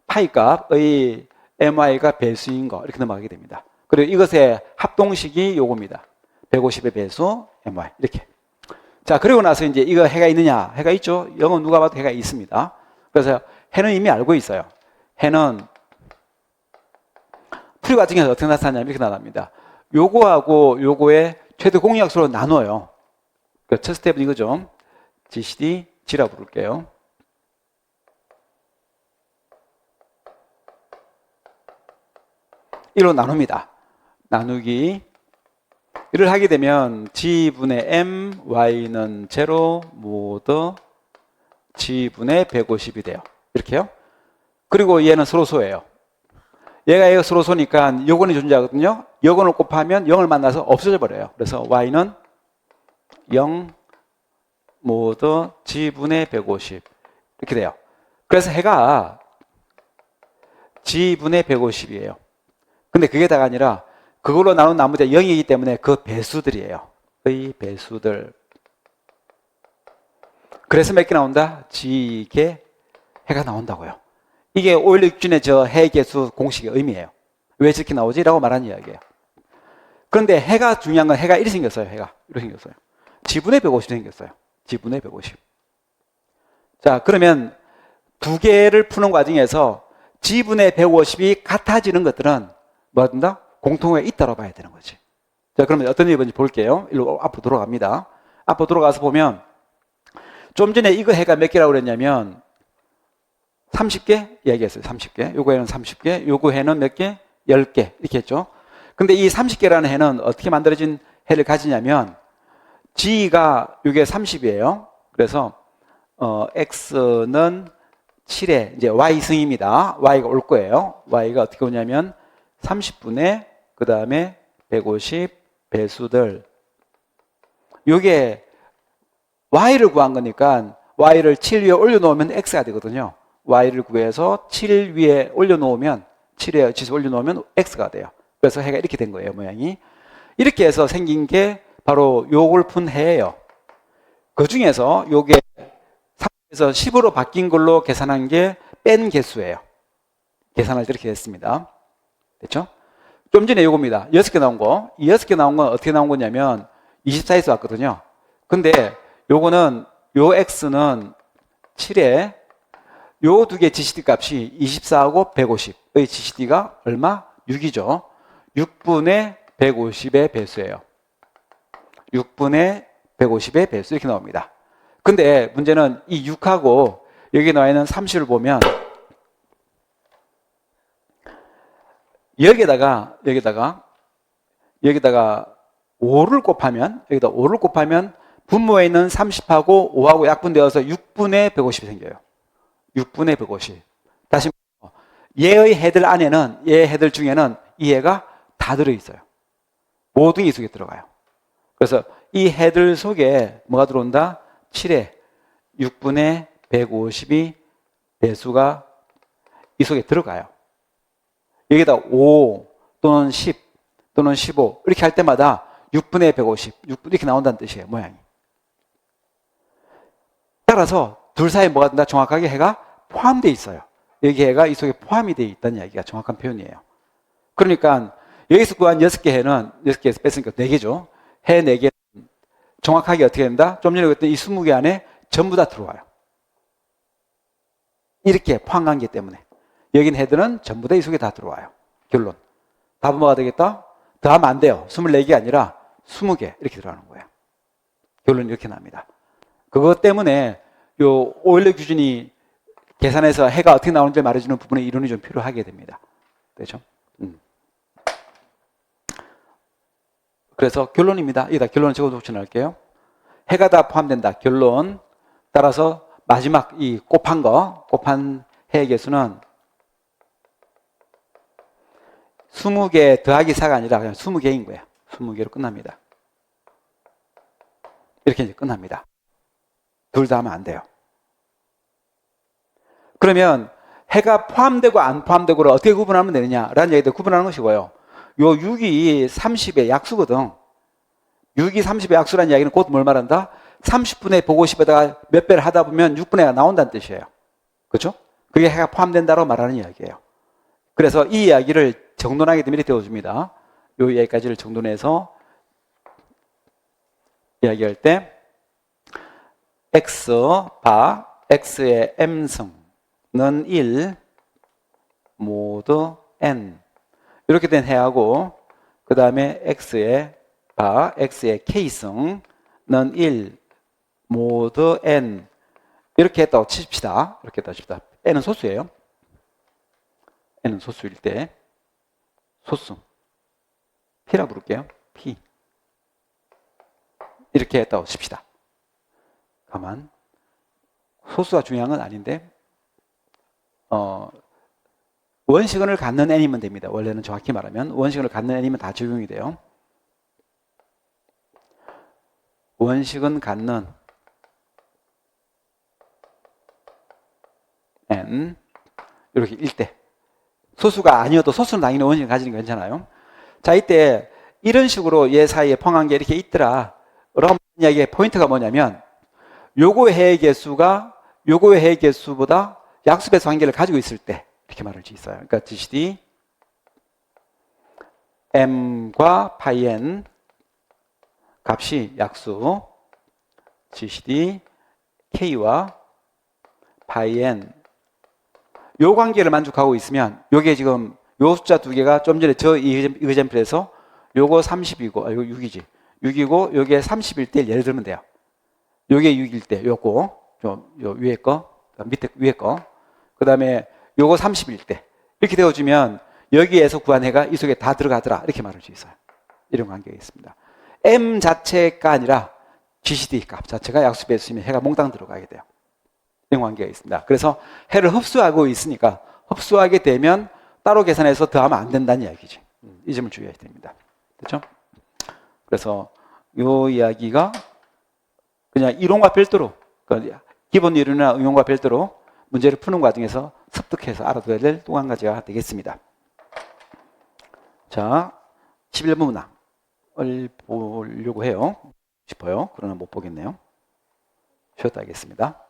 파이 값의 my가 배수인 거 이렇게 넘어가게 됩니다. 그리고 이것의 합동식이 요겁니다. 150의 배수 my 이렇게. 자, 그리고 나서 이제 이거 해가 있느냐? 해가 있죠. 영어 누가 봐도 해가 있습니다. 그래서 해는 이미 알고 있어요. 해는 풀이 과정에서 어떻게 나타나냐면 이렇게 나갑니다. 요거하고 요거의 최대 공약수로 나눠요. 첫 스텝은 이거죠. GCD, G라 부를게요. 이로 나눕니다. 나누기. 이를 하게 되면 G분의 M, Y는 0, 모두 G분의 150이 돼요. 이렇게요. 그리고 얘는 서로소예요. 얘가 서로소니까 요건이 존재하거든요. 요건을 곱하면 0을 만나서 없어져 버려요. 그래서 Y는 0, 모두 G분의 150 이렇게 돼요. 그래서 해가 G분의 150이에요. 근데 그게 다가 아니라 그걸로 나눈 나머지 0이기 때문에 그 배수들이에요. 의 배수들. 그래서 몇 개 나온다? G개 해가 나온다고요. 이게 오일러 규준의 저 해 개수 공식의 의미예요. 왜 저렇게 나오지? 라고 말하는 이야기예요. 그런데 해가 중요한 건 해가 이렇게 생겼어요. 해가 이렇게 생겼어요. 지분의 150 생겼어요. 지분의 150. 자, 그러면 두 개를 푸는 과정에서 지분의 150이 같아지는 것들은 뭐가 된다? 공통에 있다고 봐야 되는 거지. 자, 그러면 어떤 일이 뭔지 볼게요. 일로 앞으로 돌아갑니다. 앞으로 돌아가서 보면 좀 전에 이거 해가 몇 개라고 그랬냐면 30개 얘기했어요. 30개. 요거 해는 30개. 요거 해는 몇 개? 10개. 이렇게 했죠. 근데 이 30개라는 해는 어떻게 만들어진 해를 가지냐면 G가 요게 30이에요. 그래서 X는 7에 이제 Y승입니다. Y가 올 거예요. Y가 어떻게 오냐면 30분의 그 다음에 150 배수들. 요게 Y를 구한 거니까 Y를 7 위에 올려놓으면 X가 되거든요. Y를 구해서 7 위에 올려놓으면 7에 지수 올려놓으면 X가 돼요. 그래서 해가 이렇게 된 거예요. 모양이. 이렇게 해서 생긴 게 바로 요걸 푼 해예요. 그 중에서 요게 3에서 10으로 바뀐 걸로 계산한 게 뺀 개수예요. 계산할 때 이렇게 했습니다. 됐죠? 좀 전에 요겁니다. 6개 나온 거. 이 6개 나온 건 어떻게 나온 거냐면 24에서 왔거든요. 근데 요거는 요 X는 7에 요 두 개 GCD 값이 24하고 150의 GCD가 얼마? 6이죠. 6분의 150의 배수예요. 6분의 150의 배수 이렇게 나옵니다. 근데 문제는 이 6하고 여기 나와 있는 30을 보면 여기다가 5를 곱하면 여기다 5를 곱하면 분모에 있는 30하고 5하고 약분되어서 6분의 150이 생겨요. 6분의 150. 다시 얘의 해들 안에는 얘 해들 중에는 이 해가 다 들어있어요. 모든 이 속에 들어가요. 그래서 이 해들 속에 뭐가 들어온다? 7에 6분의 150이 배수가 이 속에 들어가요. 여기다 5 또는 10 또는 15 이렇게 할 때마다 6분의 150 이렇게 나온다는 뜻이에요. 모양이. 따라서 둘 사이에 뭐가 된다? 정확하게 해가 포함되어 있어요. 여기 해가 이 속에 포함이 되어 있다는 이야기가 정확한 표현이에요. 그러니까 여기서 구한 6개 해는 6개에서 뺐으니까 4개죠. 해 4개 정확하게 어떻게 된다? 좀 전에 그랬던 이 20개 안에 전부 다 들어와요. 이렇게 포함관계 때문에 여긴 해들은 전부 다 이 속에 다 들어와요. 결론. 답은 뭐가 되겠다? 더하면 안 돼요. 24개 아니라 20개 이렇게 들어가는 거예요. 결론이 이렇게 납니다. 그것 때문에 요 오일러 기준이 계산해서 해가 어떻게 나오는지 말해주는 부분에 이론이 좀 필요하게 됩니다. 되죠? 그래서 결론입니다. 여기다 결론을 적어서 할게요. 해가 다 포함된다. 결론. 따라서 마지막 이 곱한 해의 개수는 20개 더하기 4가 아니라 그냥 20개인 거예요. 20개로 끝납니다. 이렇게 이제 끝납니다. 둘 다 하면 안 돼요. 그러면 해가 포함되고 안 포함되고를 어떻게 구분하면 되느냐라는 얘기도 구분하는 것이 뭐예요? 요 6이 30의 약수거든. 6이 30의 약수라는 이야기는 곧 뭘 말한다? 30분의 150에다가 몇 배를 하다 보면 6분의 1가 나온다는 뜻이에요. 그렇죠? 그게 해가 포함된다고 말하는 이야기예요. 그래서 이 이야기를 정돈하게 되면 이렇게 되어줍니다. 요 이야기까지를 정돈해서 이야기할 때 X의 M승은 1 모두 N 이렇게 된 해하고 그 다음에 X의 K승은 1 모두 N 이렇게 했다고 칩시다. 이렇게 했다고 칩시다. N은 소수예요. N은 소수일 때 소수 P라고 부를게요. P 이렇게 했다고 칩시다. 가만 소수가 중요한 건 아닌데 원시근을 갖는 n이면 됩니다. 원래는 정확히 말하면 원시근을 갖는 n이면 다 적용이 돼요. 원식은 갖는 n 이렇게 1대 소수가 아니어도 소수는 당연히 원식을 가지는 게 괜찮아요. 자, 이때 이런 식으로 얘 사이에 포함한 게 이렇게 있더라 라고 이야기의 포인트가 뭐냐면 요거 해의 개수가 요거 해의 개수보다 약수배수 관계를 가지고 있을 때 이렇게 말할 수 있어요. 그러니까 GCD m과 파이 n 값이 약수 GCD K와 파이 n 요 관계를 만족하고 있으면 요게 지금 요 숫자 두 개가 좀 전에 저 이그젠플에서 요거 30이고 요거 6이지 6이고 요게 30일 때 예를 들면 돼요. 요게 6일 때 요거 요 위에 거 밑에 위에 거 그다음에 요거 30일 때 이렇게 되어주면 여기에서 구한 해가 이 속에 다 들어가더라 이렇게 말할 수 있어요. 이런 관계가 있습니다. m 자체가 아니라 GCD 값 자체가 약수배수이면 해가 몽땅 들어가게 돼요. 이런 관계가 있습니다. 그래서 해를 흡수하고 있으니까 흡수하게 되면 따로 계산해서 더하면 안 된다는 이야기지. 이 점을 주의해야 됩니다. 됐죠? 그래서 이 이야기가 그냥 이론과 별도로 그러니까 기본 이론이나 응용과 별도로 문제를 푸는 과정에서 습득해서 알아둬야 될 또 한 가지가 되겠습니다. 자, 11번 문항을 보려고 해요. 싶어요. 그러나 못 보겠네요. 쉬었다 하겠습니다.